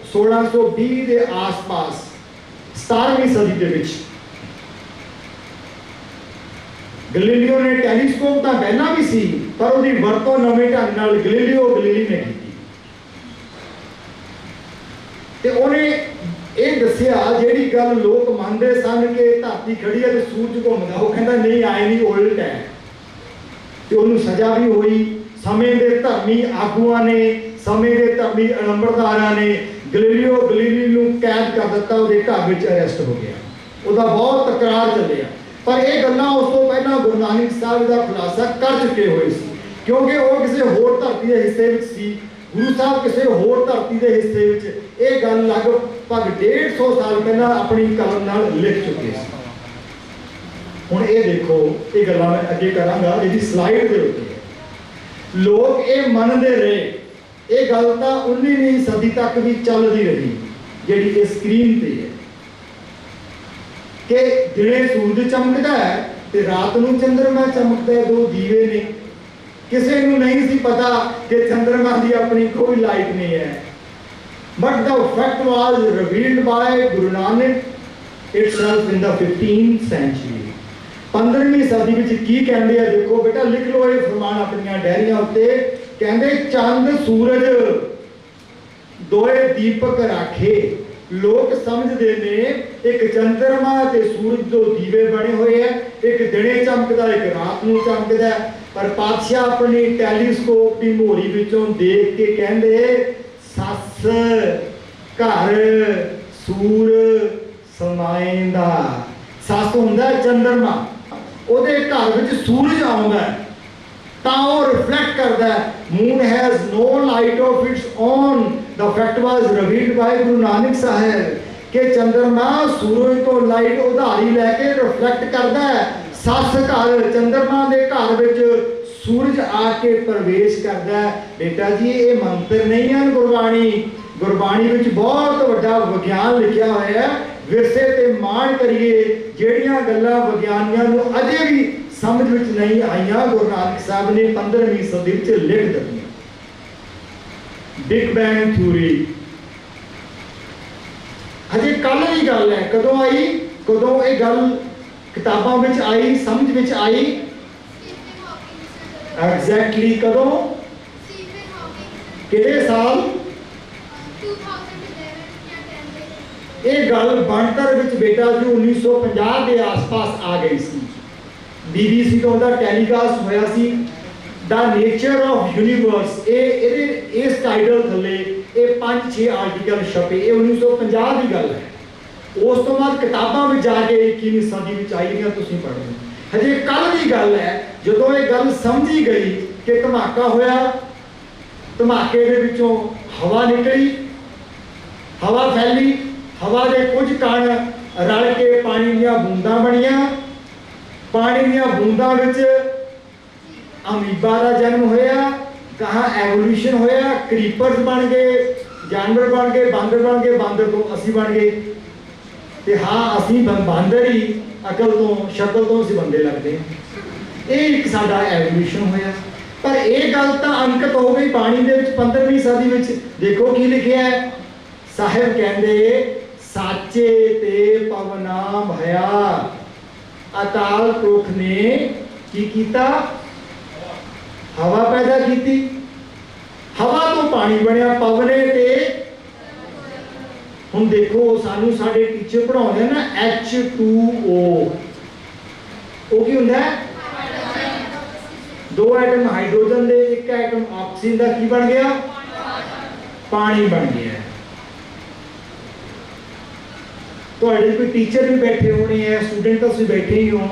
1620 के आस-पास 17वीं सदी के विच गैलीलियो ने टैलीस्कोप तो पहला भी सी, पर उसकी वरतों नवें ढंग नाल गैलीलियो गैलीली ने की। ते उन्हें दसिया जिहड़ी गल लोग मनते सन कि धरती खड़ी है तो सूरज घूमदा, वो कहता नहीं आए नहीं उल्ट है। तो उन्होंने सज़ा भी हुई। समय के धर्मी आगुआ ने, समय के धर्मी अलंबरदारा ने गलीलियो गलीली नूं कैद कर दिता, उसके घर में अरेस्ट हो गया, उसका बहुत तकरार चलिया। पर यह गल्लां उस तो पहला गुरु नानक साहब का खुलासा कर चुके हुए सी, क्योंकि वो किसी होर धरती के हिस्से में सी, गुरु साहब किसी होर धरती के हिस्से में यह गल लगभग 150 साल पहला अपनी कलम नाल लिख चुके सी। हुण ये देखो, ये गल्लां मैं अगे करांगा, इहदी स्लाइड दे उत्ते लोग ये मनते रहे। ये गल तो 19वीं सदी तक भी चलती रही, जिहड़ी स्क्रीन पर है कि दिने सूरज चमकता है तो रात को चंद्रमा चमकता है, दो दीवे ने। किसी को नहीं सी पता कि चंद्रमा की अपनी कोई लाइट नहीं है। But the fact was revealed by Guru Nanak itself in the 15th century. 15वीं सदी में की कहते हैं, देखो बेटा लिख लो ये फरमान अपन डायरिया उत्ते, कहते चंद सूरज दोए दीपक राखे। लोग समझते ने एक चंद्रमा ते सूरज दो दीवे बने हुए हैं, एक दिने चमकदा एक रात नूं चमकदा। पर पातशाह अपनी टैलीस्कोप की मोहरी विचों देख के कहंदे सस घर सूर समाएंदा। सस हुंदा चंद्रमा, ਉਹਦੇ घर ਵਿੱਚ सूरज आउंदा ਤਾਂ ਉਹ रिफ्लैक्ट करता है। Moon has no light of its own. The fact was revealed by Guru Nanak साहब कि चंद्रमा सूरज तो लाइट उधारी लैके रिफ्लैक्ट करता है। सस घर चंद्रमा के घर ਵਿੱਚ सूरज आके प्रवेश करता है। बेटा जी ये मंत्र नहीं है गुरबाणी, गुरबाणी ਵਿੱਚ बहुत ਵੱਡਾ विज्ञान लिखा हुआ है। विरसे ते माण करिए, ਜਿਹੜੀਆਂ ਗੱਲਾਂ ਵਿਗਿਆਨੀਆਂ ਨੂੰ ਅਜੇ ਵੀ समझ ਵਿੱਚ नहीं आईयां, गुरु नानक साहब ने 15वीं सदी ਵਿੱਚ लिख ਦਿੱਤੀਆਂ। बिग बैंग थ्योरी अजे कल की गल है, कदों आई, कदों ये गल किताबां ਵਿੱਚ आई, समझ ਵਿੱਚ आई, एग्जैक्टली कदों, किहड़े साल? ये गल बनतर विच बेटा जी 1950 के आस-पास आ गई सी। BBC तो उहदा टैलीकास्ट होया see the nature of universe. इस टाइटल थले ये 5-6 आर्टिकल छपे, ये 1950 की गल है। उस तो बाद किताबां में जाके 21वीं सदी में आईयां, तुसीं पढ़ो। हजे कल की गल है जदों ये गल समझी गई कि धमाका होया, धमाके दे विचों हवा निकली, हवा फैली, हवा के कुछ कण रल के पानी दी बूंदां बनिया, पानी दी बूंदां विच अमीबा का जन्म होया, कहाँ एवोल्यूशन होया, क्रीपर्स बन गए, जानवर बन गए, बांदर बन गए, बांदर तो असी बन गए। ते हाँ असी बांदर ही अकल तो शक्ल तो असी बंदे लगते हैं। ये एक साडा एवोल्यूशन होया। पर यह गल तो अंकित हो गई पानी दे विच 15वीं सदी विच। देखो की लिखिया है, साहिब कहंदे साचे ते पवना भया। अकाल पुरख ने की कीता? हवा पैदा की, हवा तो पानी बनया, पवने ते। हुण देखो सानू साडे टीचर पढ़ाउंदे ना H2O, वो की हुंदा है? 2 एटम हाइड्रोजन दे, 1 एटम ऑक्सीजन का की बन गया? पानी बन गया। तो कोई टीचर भी बैठे होने हैं, स्टूडेंट तो बैठे ही हो,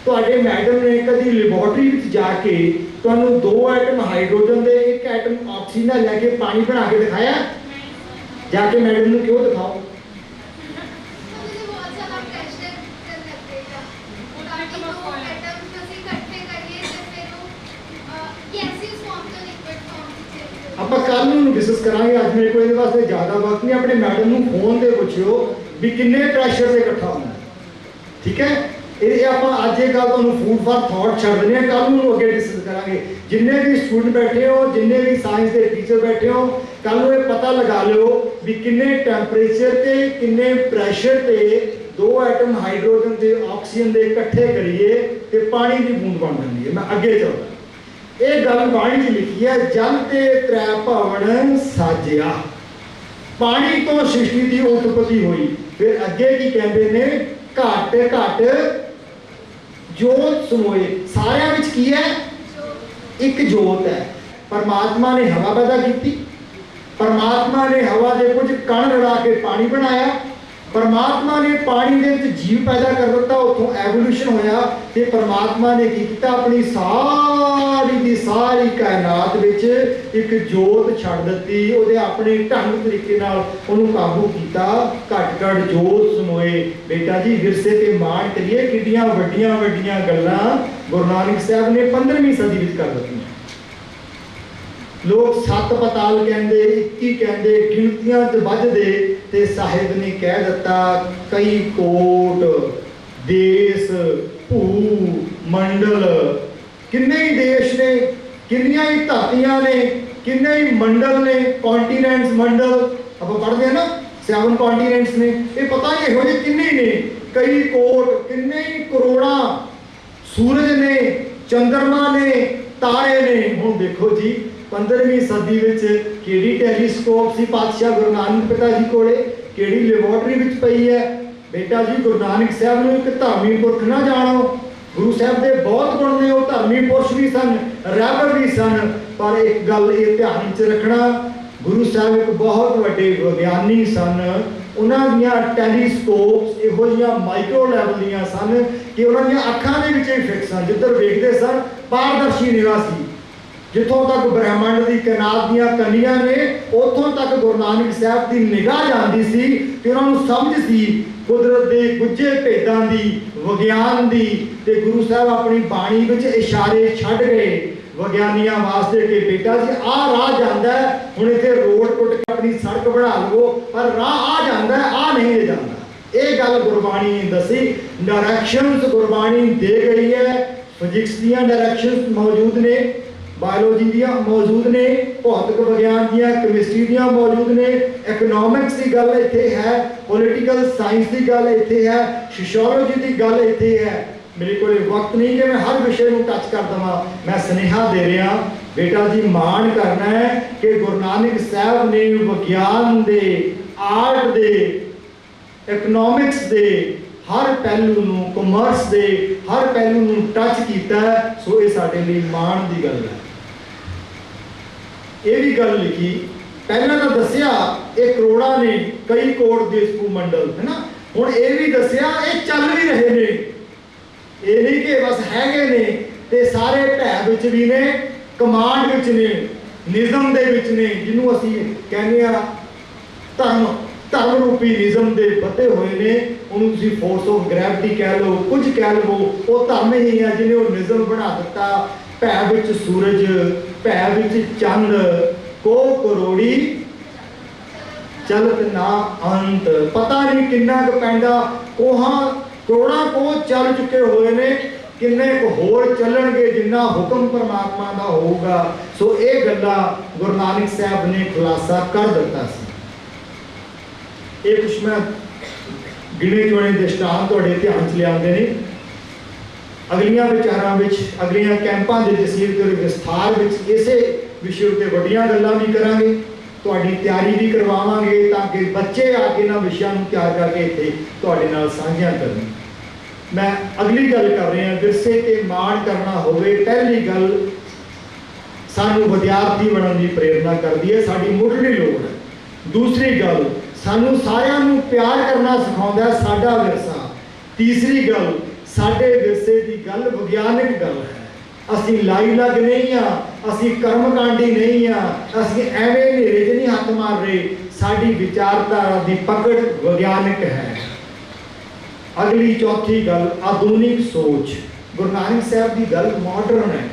तो मैडम ने कभी लैबोरेटरी में जाके तुहानू 2 एटम हाइड्रोजन दे, 1 एटम ऑक्सीजन का लैके पानी बना के दिखाया? जाके मैडम ने क्यों दिखाओ? आप कल डिस्कस करांगे, अज मेरे को ये वास्ते ज़्यादा वक्त नहीं। अपने मैडम को फोन से पूछियो भी किन्ने प्रैशर से इकट्ठा होना, ठीक है? ये आप अज ये गल तुहानू फूड फॉर थॉट छड्ड देने, कल अगे डिस्कस करांगे। जिन्ने भी स्टूडेंट बैठे हो, जिन्ने भी साइंस के टीचर बैठे हो, कल ये पता लगा लो भी किन्ने टैंपरेचर ते किन्ने प्रैशर ते 2 एटम हाइड्रोजन के ऑक्सीजन के इकट्ठे करिए तो पानी की बूंद बन जाती है। मैं अगे चलता, ये गल बाणी च लिखी है, जल ते 3 भवन साजिया। पानी तो सृष्टि की उत्पत्ति हुई। फिर अगे की कहते ने, घट घट जोत समोए। सारिਆਂ ਵਿੱਚ ਕੀ है? एक जोत है। परमात्मा ने हवा पैदा की, परमात्मा ने हवा के कुछ कण रला के पानी बनाया, परमात्मा ने पानी के विच जीव पैदा कर दिता, उतों एवोल्यूशन होया। ते परमात्मा ने की किया, अपनी सारी की सारी कायनात विच एक जोत छड़ दी, उहदे अपने ढंग तरीके नाल उहनूं काबू किया। घट घट जोत समोए। बेटा जी विरसे ते मान करिए, किड्डियां वड्डियां वड्डियां गल्लां गुरु नानक साहब ने 15वीं सदी विच कर दित्तियां। लोग सत पताल कहते, 21 कहते, गिनतियां च बजदे, ते साहिब ने कह दिता कई कोट देश भू मंडल, किन्ने ही देश ने, किन्नियां ही धरतियां ने, किन्ने ही मंडल ने, कॉन्टीनेंट्स मंडल आप पढ़ते हैं ना, 7 कॉन्टीनेंट्स ने, ये पता नहीं हो जे किन्ने ने, कई कोट, किन्ने ही करोड़ा सूरज ने, चंद्रमा ने, तारे ने। हुण देखो जी 15वीं सदी विच किहड़ी टैलीस्कोप सी पातशाह गुरु नानक पिता जी कोले, किहड़ी लैबोरेटरी विच पई है। बेटा जी गुरु नानक साहब नूं एक धर्मी पुरख ना जाणो। गुरु साहब दे बहुत गुण ने, वो धर्मी पुरुष भी सन, रहबर भी सन, पर एक गल ये ध्यान च रखना, गुरु साहब एक बहुत वड्डे विग्यानी सन। उन्हां दियां टैलीस्कोप्स इहो जिहियां माइक्रो लैवल दियां सन कि उन्हां दियां अखां दे विच ही फिक्स सन, जिधर वेखदे सन पारदर्शी निगाह सी। जिथों तक ब्रह्मंड की कायनात दियां कनियां ने, उथों तक गुरु नानक साहब की निगाह जाती सी कि उन्होंने समझ सी कुदरत के गुज्जे भेदां दी, विज्ञान की। ते गुरु साहब अपनी बाणी विच इशारे छड्ड गए विज्ञानियों वास्ते कि बेटा जी आ राह जाता है, हुण इत्थे रोड पुट के अपनी सड़क बना लो, पर राह आ जाता है, आ नहीं जाता। ये गल गुरबाणी ने दसी, डायरैक्शनस गुरबाणी दे गई है। फिजिक्स दियां डायरैक्शनस मौजूद ने, बायोलॉजी दियां मौजूद ने, भौतिक विज्ञान दियां, केमिस्ट्री दियां मौजूद ने, इकनॉमिक्स की गल इत्थे है, पॉलिटिकल साइंस की गल इत्थे है, सोशियोलॉजी की गल इत्थे है। मेरे को वक्त नहीं कि मैं हर विषय को टच कर देवां। मैं सुनेहा दे रहा बेटा जी, मान करना है कि गुरु नानक साहब ने विज्ञान दे, आर्ट दे, इकनॉमिक्स दे हर पहलू नूं, कॉमर्स दे हर पहलू नूं टच किया है। सो ये साडे लई मान की गल है। ये भी गल लिखी पहला तो दसिया ये करोड़ा ने, कई कोट देश भू मंडल है ना। हुण ये भी दसिया ये चल भी रहे ने, ये नहीं कि बस हैगे ने, ते सारे भै विच भी ने, कमांड विच ने, निज़म दे विच ने, जिन्हों असीं कहने आ धर्म, धर्म रूपी निज़म दे बधे हुए ने। उन्होंने तुसीं फोर्स ऑफ ग्रैविटी कह लो, कुछ कह लो, वो धर्म ही है जिन्हें वो निज़म बना दिता। भै विच सूरज, भै विच चंद, को करोड़ी चलत ना अंत। पता नहीं किन्ना क पैंदा, कोहां करोड़ा को चल चुके हुए ने, किन्ने को होर चलणगे जिन्ना हुक्म परमात्मा दा होगा। सो ये गल्लां गुरु नानक साहब ने खुलासा कर दिता सी। ये कुछ मैं गिने चुने दृष्टांत तुहाडे ध्यान च लिआंदे ने। अगलियां विचारां विच, अगलियां कैंपां दे तसीर ते विस्तार विच इसे विषय उत्ते वड्डियां गल्लां भी करांगे, तुहाडी तैयारी भी करवावांगे ताकि बच्चे आके इन्हां विषयां नूं तैयार करके इत्थे तुहाडे नाल साझियां करन। मैं अगली गल कर रहा विरसे ते मान करना होवे। पहली गल सानू विद्यार्थी बनने की प्रेरणा करती है, साडी मुढ़ली लोड़ है। दूसरी गल सानू सारिਆਂ ਨੂੰ प्यार करना सिखाउंदा है साडा विरसा। तीसरी गल साडे विरसे की गल विज्ञानिक गल है। असीं लाई लग नहीं हाँ, असीं कर्मकांडी नहीं हाँ, असीं एवें नेरे च नहीं हथ मार रहे। साडी विचारधारा की पकड़ विज्ञानिक है। अगली चौथी गल आधुनिक सोच। गुरु नानक साहब की गल मॉडर्न है।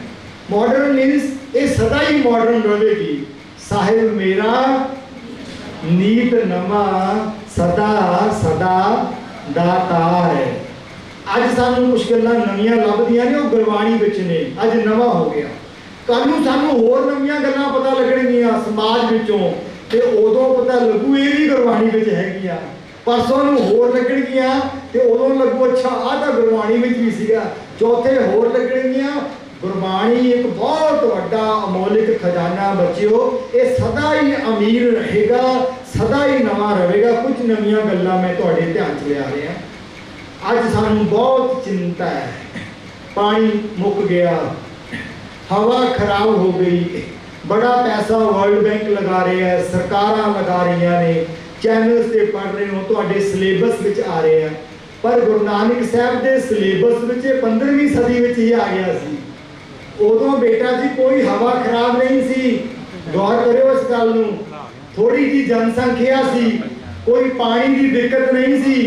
मॉडर्न मीनस ये सदा ही मॉडर्न रहेगी। साहिब मेरा नीत नवा सदा सदा दातार है। अज सानू कुछ गल्लां नवीं लभदियां ने, वो गुरबाणी विच ने। अज नवा हो गया, कल नूं सानू होर नवीं गल्लां पता लगणगीਆਂ समाज विचों, ते उदों पता लगू ये भी गुरबाणी विच हैगीਆਂ। परसों नूं होर लगणगीਆਂ ते उदों लगू अच्छा आह तां गुरबाणी विच भी सीगा। चौथे होर लगणगीਆਂ। गुरबाणी एक बहुत वड्डा अमोलिक खजाना बच्चिओ, ये सदा ही अमीर रहेगा, सदा ही नवा रहेगा। कुछ नवीं गल्लां मैं तुहाडे ध्यान च लिया रहा। अज सानूं बहुत चिंता है, पानी मुक गया, हवा खराब हो गई, बड़ा पैसा वर्ल्ड बैंक लगा रहा है, सरकारां लगा रही ने, चैनल्स से पढ़ रहे हो, तुहाडे सिलेबस विच आ रहे हैं। पर गुरु नानक साहब के सिलेबस विच 15वीं सदी विच ही आ गया सी। उदों बेटा जी कोई हवा खराब नहीं सी, गौर करो इस गल नूं। थोड़ी जी जनसंख्या सी, कोई पानी की दिक्कत नहीं सी,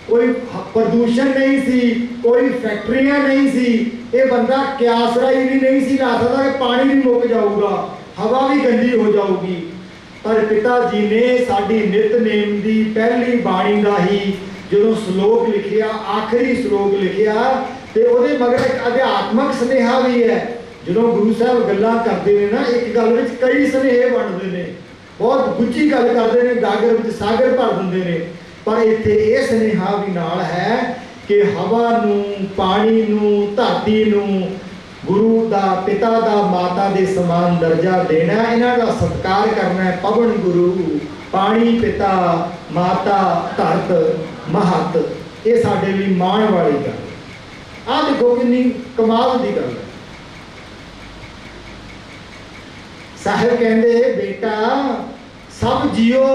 कोई प्रदूषण नहीं सी, कोई फैक्ट्रियां नहीं सी। ये बंदा क्यासराई भी नहीं सी ला सकता कि पानी भी मुक जाऊगा, हवा भी गंदी हो जाऊगी। पर पिता जी ने साडी नितनेम की पहली बाणी का ही जो श्लोक लिखिया, आखिरी श्लोक लिखिया, तो वो मगर एक अध्यात्मक स्नेहा भी है। जो गुरु साहब गल्लां करते हैं ना, एक गल विच कई स्नेहे बनते हैं, बहुत गुच्ची गल करते हैं, गागर विच सागर भर देंगे ने। पर इत्थे ये स्नेहा भी नाल है कि हवा नूं, पानी नूं, धरती नूं गुरु दा, पिता दा, माता दे समान दर्जा देना, इन्हां दा सत्कार करना है। पवन गुरु, पानी पिता, माता, धरत महत, ये साडे लई माण वाली गल। आ देखो कितनी कमाल दी गल है। साहिब कहंदे बेटा सब जियो,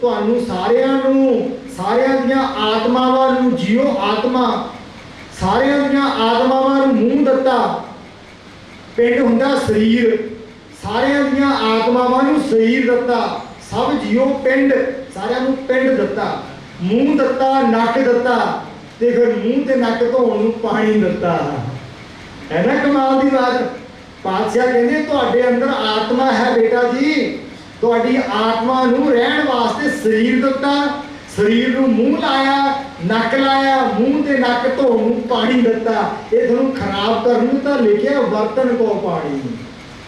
तुहानू सारियां नू, सारियां दियां आत्मावां नू जियो। आत्मा सारियां दियां आत्मावां नू मूँह दत्ता, पिंड हुंदा शरीर, सारियां दियां आत्मावां नू शरीर दत्ता। सब जियो पिंड, सारियां नू पिंड दत्ता, मूँह दत्ता, नक दत्ता, ते फिर मूँह ते नक धोण नू पानी दत्ता। है ना कमाल दी बात। पातशाह कहंदे तुहाडे अंदर आत्मा है बेटा जी, तुहाडी आत्मा नू रहण वास्ते शरीर दत्ता, शरीर नू मूँह लाया, नक लाया, मूँह ते नक धोण नू पानी दत्ता। ये तुहानू खराब करन नू तां लिखिया बर्तन को पानी।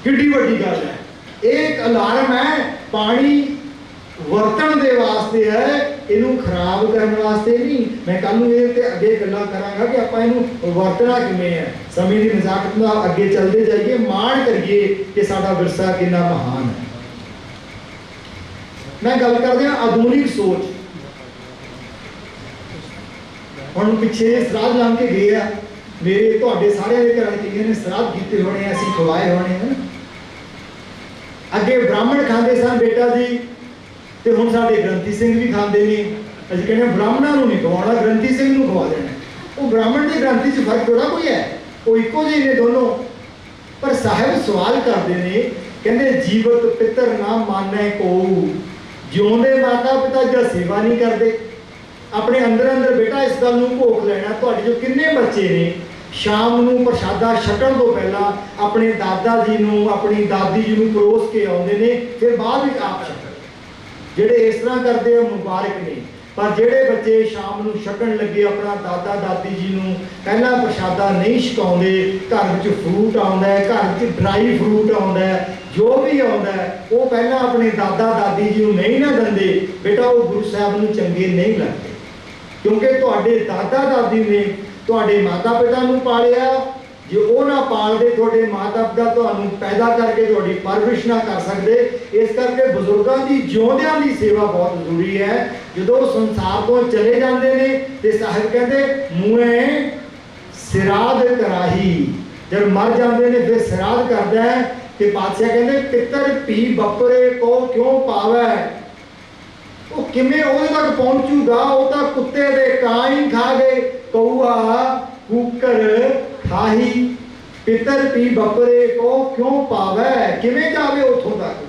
किड्डी वड्डी गल है। एक अलार्म है, पानी वरतन दे वास्ते है, इनू खराब करने वास्ते नहीं। मैं कल नूं इहदे ते अगे गल्लां करांगा कि आपां इनू वरतना किवें है। समय दी नज़ाकत नाल अगे चलदे जाइए, माण करिए कि साडा विरसा कितना महान है। मैं गल करदे हां आधुनिक सोच। हुण पिछे श्राद्ध लंघ के गए आ, मेरे तुहाडे सारिਆਂ ਦੇ घरां किन्ने ने श्राद्ध कीते होने, असीं खवाए होने हैं। अगे ब्राह्मण खांदे सन बेटा जी, ते हुण साडे ग्रंथी सिंह भी खांदे ने। असीं कहने ब्राह्मणां नूं नहीं खवाउणा, ग्रंथी सिंह नूं खवा देना। वो ब्राह्मण ते ग्रंथी च फर्क थोड़ा कोई है, वो इक्को जिहे ने दोनों। पर साहिब सवाल करते ने, कहंदे जीवत पितर ना मानै कोऊ, जिउंदे माता पिता दा सेवा नहीं करते। अपने अंदर अंदर बेटा इस गल नूं भोख लेना। तुहाडे जो किन्ने बच्चे ने शाम नूं प्रसादा छकण तो पहला अपने दादा जी नूं, अपनी दादी जी नूं परोस के आउंदे ने, फिर बाद विच आप छकण। ਜਿਹੜੇ इस तरह करते हैं मुबारक ने। पर ਜਿਹੜੇ बच्चे शाम ਨੂੰ ਛਕਣ ਲੱਗੇ अपना दादा दादी जी ਨੂੰ ਪਹਿਲਾ ਪ੍ਰਸ਼ਾਦਾ नहीं ਛਕਾਉਂਦੇ, घर ਵਿੱਚ फ्रूट आउंदा है, घर ਵਿੱਚ ड्राई फ्रूट आउंदा है, जो भी आउंदा है वो ਪਹਿਲਾਂ अपने दादा दादी जी ਨੂੰ नहीं ना ਦਿੰਦੇ, बेटा वो गुरु साहब ਨੂੰ चंगे नहीं लगते। क्योंकि ਤੁਹਾਡੇ दादा दादी ने ਤੁਹਾਡੇ माता पिता ਨੂੰ पालिया, जे वो ना पालते थोड़े माता पिता तुहानू पैदा करके थोड़ी परवरिश ना कर सकते। इस करके बुजुर्गों की जिउंदियां की सेवा बहुत जरूरी है। जो संसार तो चले जाते हैं तो साहिब कहते मुँह सिराद कराही, जब मर जाते हैं फिर सिराद करता है। कि पातशाह कहते पितर पी बपरे को क्यों पावै, वो किमें उहदे तक पहुंचूगा। वो तो कुत्ते दे कां ही खा गए, कौआ कुकर खाही, पितर पी बपरे को क्यों पावै, किवें जावे उथों तक।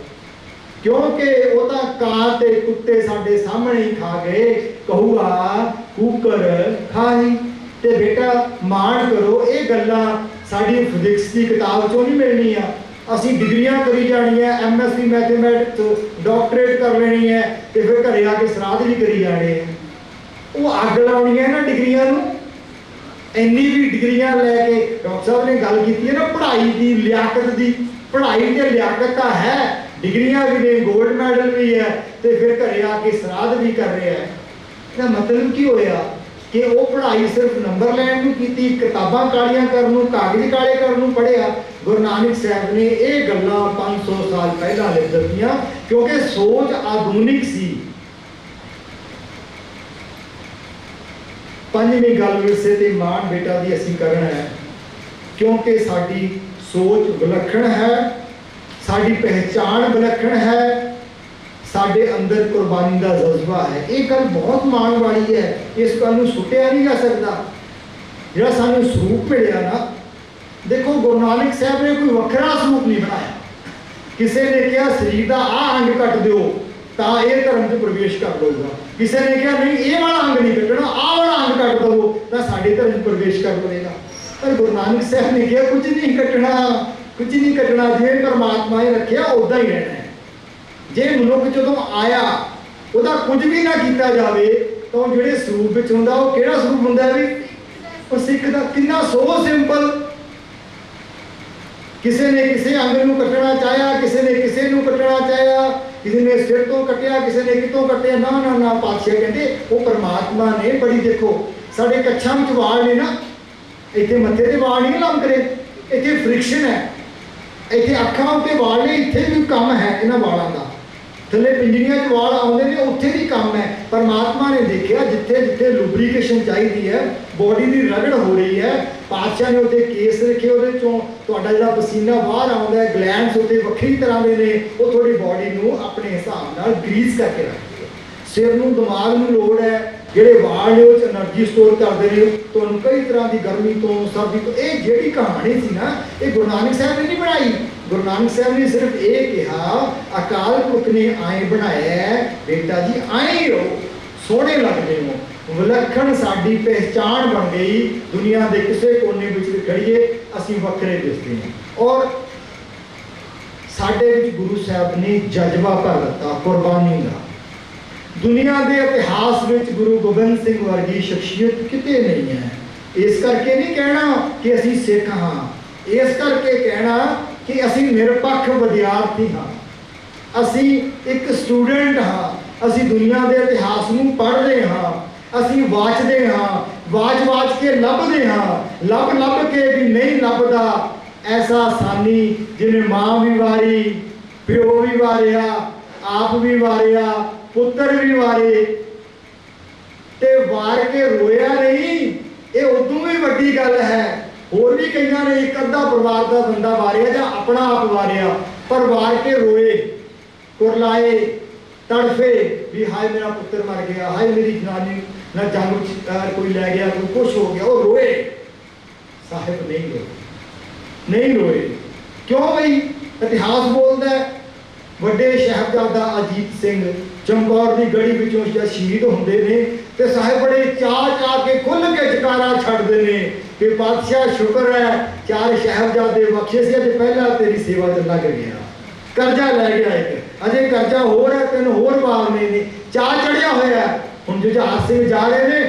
क्योंकि वो तो कां ते कुत्ते साडे सामने ही खा गए, कौआ कुकर खाही। ते बेटा मान करो, ये गल्लां साडी फिजिक्स की किताब चों नहीं मिलनियां। असीं डिग्रियां करी जानियां, MSc मैथमेटिक्स डॉक्टरेट कर लेनी है, तो फिर घरे आके श्राद्ध भी करी जाने हैं। वो अग लाउणी है ना डिग्रियां नूं। इन्नी भी डिग्रियां लैके डॉक्टर साहब ने गल की है ना पढ़ाई की लियाकत की, पढ़ाई की लियाकत तो है, डिग्रियां भी ने, गोल्ड मैडल भी है, तो फिर घरे आके श्राद्ध भी कर रहे हैं। इसका मतलब की होया कि वो पढ़ाई सिर्फ नंबर लैन नूं कीती, किताबां कालियां करन नूं, कागज काले करन नूं पढ़िया। गुरु नानक साहब ने ये गल्लां 500 साल पहलां लिख दित्तियां, क्योंकि सोच आधुनिक सी। पंजवीं गल विरसे ते माण बेटा दी असीं करना है, क्योंकि साडी सोच विलक्षण है, साडी पहचान विलक्षण है, साडे अंदर कुर्बानी का जज्बा है। ये गल बहुत माण वाली है, इस गल नूं सुटिया नहीं जा सकता। जिहड़ा सानूं स्वरूप मिलिया ना, देखो गुरु नानक साहब ने कोई वखरा स्वरूप नहीं बनाया। किसी ने कहा शरीर का आ अंग कट दो तो यह धर्म च प्रवेश कर लूगा, किसी ने कहा नहीं ये वाला अंग नहीं कटना, आ वाला अंग कट दो तो साडे धर्म च प्रवेश कर लेगा। पर गुरु नानक साहब ने कहा कुछ नहीं कटना, कुछ नहीं कटना, जिवें परमात्मा ने रखिया उदा ही रहना है। जे मनुख जदों आया ਉਹਦਾ कुछ भी ना किया जाए तो ਜਿਹੜੇ ਸਰੂਪ ਵਿੱਚ ਹੁੰਦਾ ਉਹ ਕਿਹੜਾ ਸਰੂਪ ਹੁੰਦਾ ਵੀ ਉਹ ਸਿੱਖ ਦਾ ਕਿੰਨਾ ਸੋ ਸਿੰਪਲ। ਕਿਸੇ ਨੇ ਕਿਸੇ ਅੰਗ ਨੂੰ ਕੱਟਣਾ ਚਾਹਿਆ, ਕਿਸੇ ਨੇ ਕਿਸੇ ਨੂੰ ਕੱਟਣਾ ਚਾਹਿਆ, ਕਿਸੇ ਨੇ ਸਿਰ ਤੋਂ ਕੱਟਿਆ, ਕਿਸੇ ਨੇ ਕਿਤੋਂ ਕੱਟਿਆ। ਨਾ ਨਾ ਨਾ, ਪਾਤਸ਼ਾਹ ਕਹਿੰਦੇ ਉਹ ਪਰਮਾਤਮਾ ਨੇ ਬੜੀ, ਦੇਖੋ ਸਾਡੇ ਕੱਛਾਂ ਵਿੱਚ ਵਾਲ ਨੇ ਨਾ, ਇੱਥੇ ਮੱਥੇ ਤੇ ਵਾਲ ਨਹੀਂ ਲੰਮਕਦੇ, ਇੱਥੇ ਫ੍ਰਿਕਸ਼ਨ ਹੈ, ਇੱਥੇ ਅੱਖਾਂ ਉੱਤੇ ਵਾਲ ਨੇ, ਇੱਥੇ ਵੀ ਕੰਮ ਹੈ ਇਹਨਾਂ ਵਾਲਾਂ ਦਾ। थले पिंजरियां च वाल आउंदे ने, उत्थे भी काम है। परमात्मा ने देखिया जिथे जिथे लुब्रीकेशन चाहिए है, बॉडी की रगड़ हो रही है, पातशाह ने उत्ते केस रखे, उहदे चों तुहाडा जिहड़ा पसीना बाहर आउंदा है, ग्लैंड्स उत्ते वक्री तरह दे ने, वो थोड़ी बॉडी नूं अपने हिसाब नाल ग्रीस करके रखदे है। सिर नूं दिमाग नूं लोड़ है, ਜਿਹੜੇ ਵਾਲ ਨੇ ਉਹ एनर्जी स्टोर करते हैं, ਤੁਹਾਨੂੰ कई तरह की गर्मी तो सर्दी तो। ये जिहड़ी कहानी सी ना, ये गुरु नानक साहब ने नहीं बनाई। गुरु नानक साहब ने सिर्फ ये कहा अकाल पुरख ने आए बनाया बेटा जी, आए ही रहो, सोहणे लगदे हो, विलक्षण साडी पहचान बन गई। दुनिया के किसी कोने विच खड़ीए असीं वखरे दिसदे हैं। और साडे विच गुरु साहब ने जज्बा भर दिता कुर्बानी का। दुनिया के इतिहास में गुरु गोबिंद सिंह वर्गी शख्सियत किते नहीं है। इस करके नहीं कहना कि असी सिख हाँ, इस करके कहना कि असी निरपक्ष विद्यार्थी हाँ, असी एक स्टूडेंट हाँ, असी दुनिया के इतिहास में पढ़ते हाँ, असी वाचते हाँ, वाच वाच के लभते हाँ, लभ लभ के भी नहीं लभदा ऐसा सानी जिन्हें माँ भी वारी, प्यो भी वारिया, आप भी वारिया, पुत्र भी वारे, ते वार के रोया नहीं। ये उदों भी वड्डी गल है। होर भी कई ने एक अद्धा परिवार का बंदा वारिया या अपना आप वारिया, पर वार के रोए, कुरलाए, तड़फे भी हाय मेरा पुत्र मर गया, हाय मेरी जनानी ना जंग कोई लै गया, कोई कुछ हो गया, वो रोए। साहिब नहीं रोए, नहीं रोए। क्यों भाई? इतिहास बोलता है ਵੱਡੇ शहबजादा अजीत सिंह चमकौर की गढ़ी विचों शहीद होंदे ने, ते साहिब बड़े चाह के खुल के जकारा छड्डदे ने कि पातशाह शुक्र है 4 शहबजादे बख्शे से, अज पहला तेरी सेवा च लग गया, कर्जा लै गया एक, अजे कर्जा होर है, 3 होर मारने ने, चाह चढ़िया होया हुण जुझार सिंह जा रहे ने,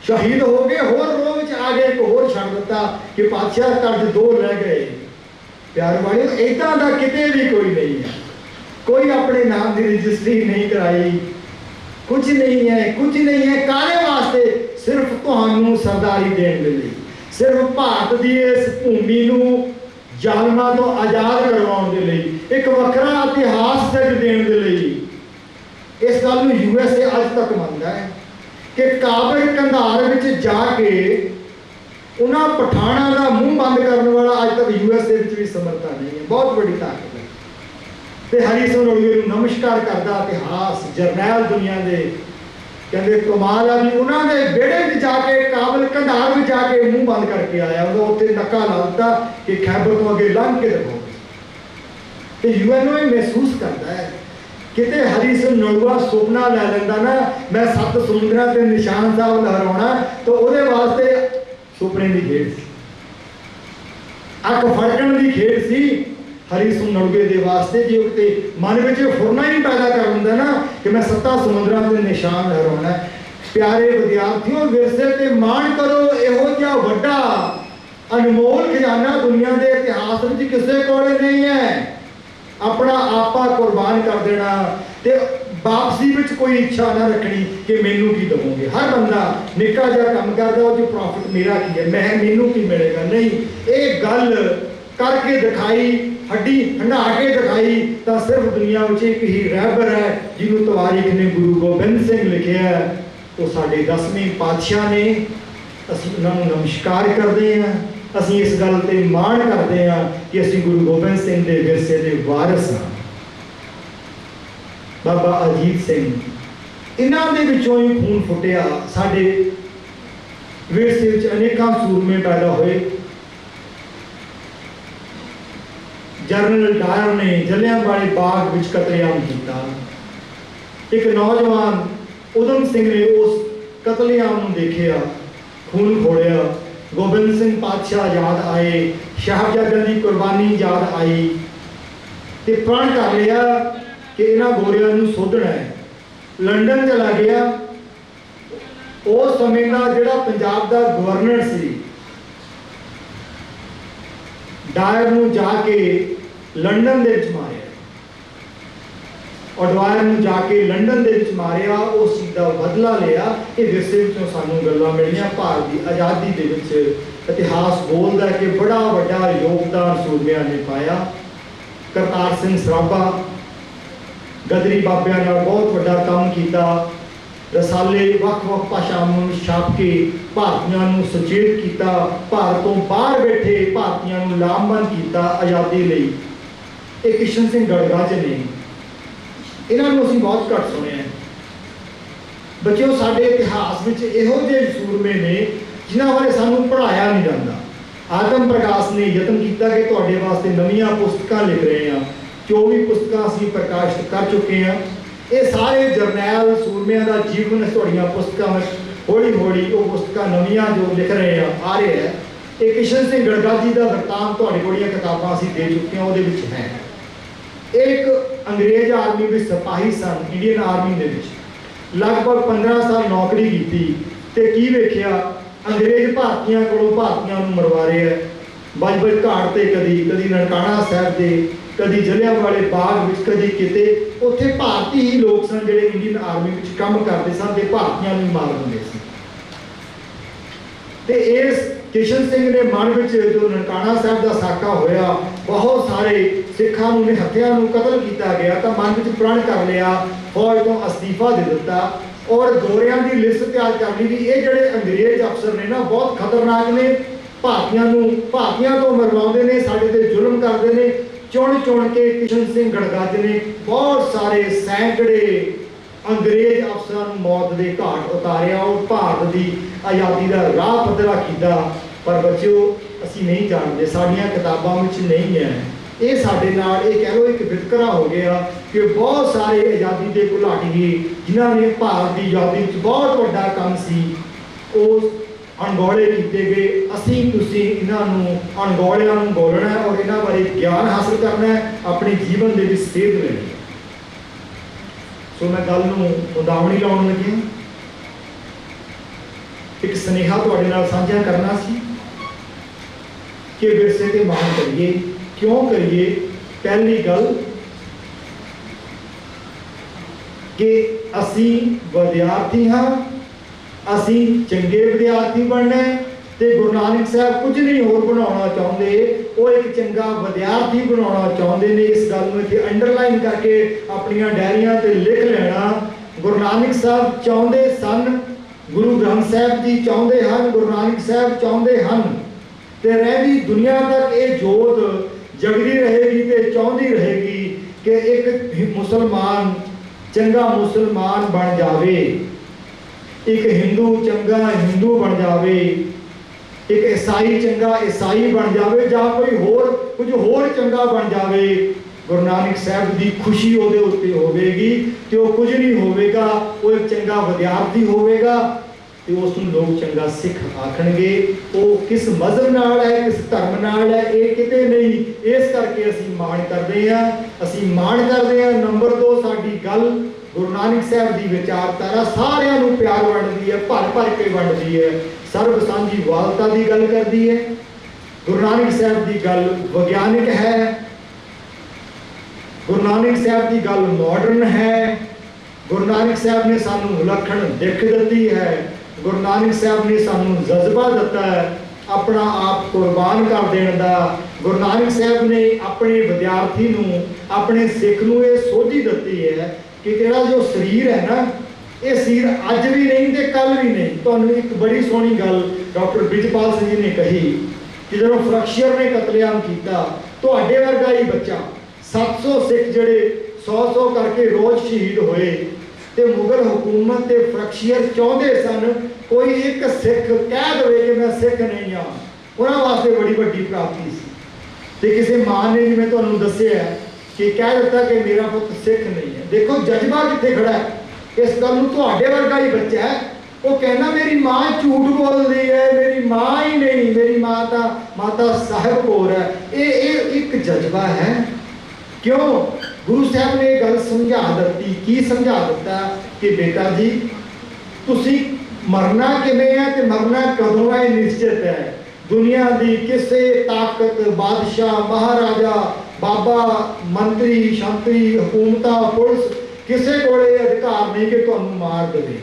शहीद हो गए, होर रोह विच आ गए, एक होर छड्ड दित्ता कि पातशाह कर्ज 2 लै गए। प्यार वाले इदां दा किते भी कोई नहीं है, कोई अपने नाम की रजिस्ट्री नहीं कराई, कुछ नहीं है, कुछ नहीं है। काले वास्ते सिर्फ तुहानू सरदारी देने के लिए, सिर्फ भारत की इस भूमि नूं जालमां तो आज़ाद करवाउण के लिए, एक वखरा इतिहास सिर्फ देने के लिए। इस गल नूं यूएसए अज तक मनदा है कि काबल कंधार विच जाके उन्हां पठाणा का मूँह बंद करने वाला अज तक यूएसए विच भी समर्था नहीं है। बहुत बड़ी ताकत है। ते हरी सिंह नलूए नूं नमस्कार करदा इतिहास जरनैल दुनिया दे कहते कमाल आ भी उन्होंने बेड़े में जाके काबल कंधार में जाके मुंह बंद करके आया, उत्ते नक्का ला दिता कि खैबर तो अगे लंघ के देखो। तो यूएनओ महसूस करता है किते हरी सिंह नलूआ सुपना लै लेंदा ना मैं 7 समुद्रां ते निशान साहब लहराउणा, तो उहदे वास्ते सुपने की खेड सी, अख फड़कण की खेड सी हरी सिंह नलूए के वास्ते। जो कि मन में फुरना ही पैदा कर दिंदा ना कि मैं 7 समुद्रां के निशान लहराउणा। प्यारे विद्यार्थियों, विरसे ते मान करो, इहो जिहा वड्डा अनमोल खजाना दुनिया के इतिहास में किसी कोले नहीं है। अपना आपा कुर्बान कर देना ते वापसी में कोई इच्छा ना रखनी कि मैनू की दवोगे। हर बंदा निक्का जिहा काम करदा वो प्रॉफिट मेरा की है, मैं मैनू की मिलेगा, नहीं। ये गल करके दिखाई, हड्डी हंडा के दिखाई तो सिर्फ दुनिया में एक ही रहबर है जिन्होंने तवारीख ने गुरु गोबिंद सिंह लिखे है, वो साडे 10वें पातशाह ने। असीं उन्होंने नमस्कार करते हैं, असीं इस गल ते माण करते हैं कि असीं गुरु गोबिंद सिंह के विरसे के वारिस हाँ। बाबा अजीत सिंह इन्हां दे विचों ही खून फुटिया। साडे विरसे विच अनेकां सूरमे पैदा होए। जनरल डायर ने जलियांवाले बाग विच कतलेआम किया। एक नौजवान उधम सिंह ने उस कतलेआम नूं देखिया, खून खोड़िया। गोबिंद सिंह पातशाह याद आए, साहिबजादियां की कुर्बानी याद आई ते प्रण कर लिया कि इन्हां गोरियां नूं सोधना है। लंडन चला गया। उस समय का जिहड़ा पंजाब का गवर्नर सी, डायर नूं जाके लंडन दे विच मारिया, और डायर नूं जाके लंडन दे विच मारिया। उस चीज़ का बदला लिया। ये विरसे विचों सानूं गल्लां मिलियां। भारत की आज़ादी दे विच इतिहास बोलदा है कि बड़ा वड्डा योगदान सूरमिਆਂ ने पाया। करतार सिंह सराभा गदरी बाबिਆਂ ने बहुत वड्डा काम किया। रसाले ਵੱਖ-ਵੱਖ ਭਾਸ਼ਾਵਾਂ में छाप के भारतीयों को सचेत किया, भारत तो बाहर बैठे भारतीयों को लामबंद किया आज़ादी लई। ये किशन सिंह गड़गड़ ने, इन्होंने असीं बहुत घट सुने। बच्चों साडे इतिहास में इहो ਜਿਹੇ सूरमे ने जिन्हां बारे सानूं पढ़ाया नहीं जाता। आदम प्रकाश ने यतन किया कि तुहाडे वास्ते नवीं पुस्तकां लिख रहे हैं। 24 पुस्तकां असीं प्रकाशित कर चुके हैं। ये सारे जरनैल सूरमिਆਂ का जीवन तुहाडीਆਂ पुस्तकां में हौली हौली वो पुस्तकां नवीं जो लिख रहे हैं आ रहे हैं। ये किशन सिंह गड़गड़ जी का वरतांत तुहाडे कोल किताबां असीं दे चुके हैं, उहदे विच है। एक अंग्रेज आर्मी में सिपाही सन, इंडियन आर्मी दे विच लगभग 15 साल नौकरी की ते की वेखिया अंग्रेज भारतीयों को भारतीयों को मरवा रहे हैं। बज घाट से कदी ननकाना साहब से, कदी जलियांवाले बाग में, कदी किते उत्थे भारती ही लोग सन जिहड़े इंडियन आर्मी में काम करते सन ते भारतीयों को मार दिंदे सी। ते इस किशन सिंह ने मन में जो ननकाना साहब का साका होया, बहुत सारे सिखां नूं निहत्थियां नूं कतल किया गया, तो मन में प्रण कर लिया, फौज तो अस्तीफा दे दिता और गोरियां की लिस्ट तैयार कर ली कि ये जिहड़े अंग्रेज अफसर ने ना बहुत खतरनाक ने, भारतीयों तो मरवाउंदे ने, साडे ते जुल्म करते हैं। चुन के किशन सिंह गड़गड़ ने बहुत सारे सैकड़े अंग्रेज अफसरों को मौत के घाट उतारिया और भारत की आज़ादी का राह पद्धरा किया। पर बच्चों असी नहीं जानते, साड़ियाँ किताबों में नहीं है। ये साडे नाल ये कह लो एक वितकरा हो गया कि बहुत सारे आज़ादी के घुलाटीए जिन्होंने भारत की आज़ादी बहुत बड़ा काम सी उस अणगौले किए गए। असी तुसी इन्हों अणगौलियां नूं बोलना है और इन्हों बारे ज्ञान हासिल करना है, अपने जीवन के सेध लेनी है। सो मैं गल नूं उदावणी लाउण लगी, एक स्नेहा तुहाडे नाल साझा करना सी कि विरसे ते मान करिए। क्यों करिए? पहली गल कि असी विद्यार्थी हाँ, असी चंगे विद्यार्थी बनना है। तो गुरु नानक साहब कुछ नहीं होर बनाना चाहते, वो एक चंगा विद्यार्थी बनाना चाहते हैं। इस गल में इत्थे अंडरलाइन करके अपनियां डायरियां ते लिख लेना। गुरु नानक साहब चाहते सन, गुरु ग्रंथ साहब जी चाहते हैं, गुरु नानक साहब चाहते हैं, तो रहती दुनिया तक ये जोत जगदी रहेगी तो चाहती रहेगी कि एक मुसलमान चंगा मुसलमान बन जावे, एक हिंदू चंगा हिंदू बन जावे, एक ईसाई चंगा ईसाई बन जावे, या कोई होर कुछ होर चंगा बन जावे। गुरु नानक साहब की खुशी उहदे उत्ते होवेगी तो कुछ नहीं होवेगा, वो एक चंगा विद्यार्थी होवेगा तो उसनूं लोग चंगा सिख आखणगे। वो किस मजहब नाल है, किस धर्म नाल है, ये किते नहीं। इस करके असीं माण करदे हां, असीं माण करदे हां। नंबर 2 साडी गल गुरु नानक साहब की विचारधारा सारियां नूं प्यार वंडदी है, भर भर के वंडदी है, सर्व सांझी वालता की गल करती है। गुरु नानक साहब की गल विग्यानिक है, गुरु नानक साहब की गल मॉडर्न है, गुरु नानक साहब ने सानू विलक्षण दिख दी है, गुरु नानक साहब ने सानू जज्बा दिता है अपना आप कुर्बान कर देने का। गुरु नानक साहब ने अपने विद्यार्थी नूं, अपने सिख नूं ये सोझी दी है कि तेरा जो शरीर है ना, ये शरीर अज भी नहीं तो कल भी नहीं। तुहानूं एक बड़ी सोहनी गल डॉक्टर ब्रिजपाल सिंह जी ने कही कि जो फ्रैक्चर ने कतलेआम किया, तुहाडे वर्गा ही बच्चा 700 सिख जिहड़े 100 करके रोज़ शहीद होए, तो मुगल हुकूमत ते फ्रैक्चर चाहते सन कोई एक सिख कह दे कि मैं सिख नहीं हाँ, उन्होंने वास्ते बड़ी वड्डी प्राप्ति सी। ते किसी मां ने जिवें तुहानूं दस्सिआ कि कह दिता कि मेरा पुत सिख नहीं है। देखो जज्बा कित्थे खड़ा है। इस गल नूं तुहाडे वर्गा ही बच्चा है, वो कहना मेरी माँ झूठ बोलती है, मेरी माँ ही नहीं, मेरी माता साहिब कौर है। ये एक जज्बा है। क्यों? गुरु साहब ने गल समझा दी। की समझा दिता कि बेटा जी तुसी मरना किवें है ते मरना कदों है निश्चित है। दुनिया की किसी ताकत, बादशाह, महाराजा, बाबा, मंत्री, शंत्री, हुकूमत, पुलिस किसी को अधिकार नहीं कि तुहानूं मार देवे।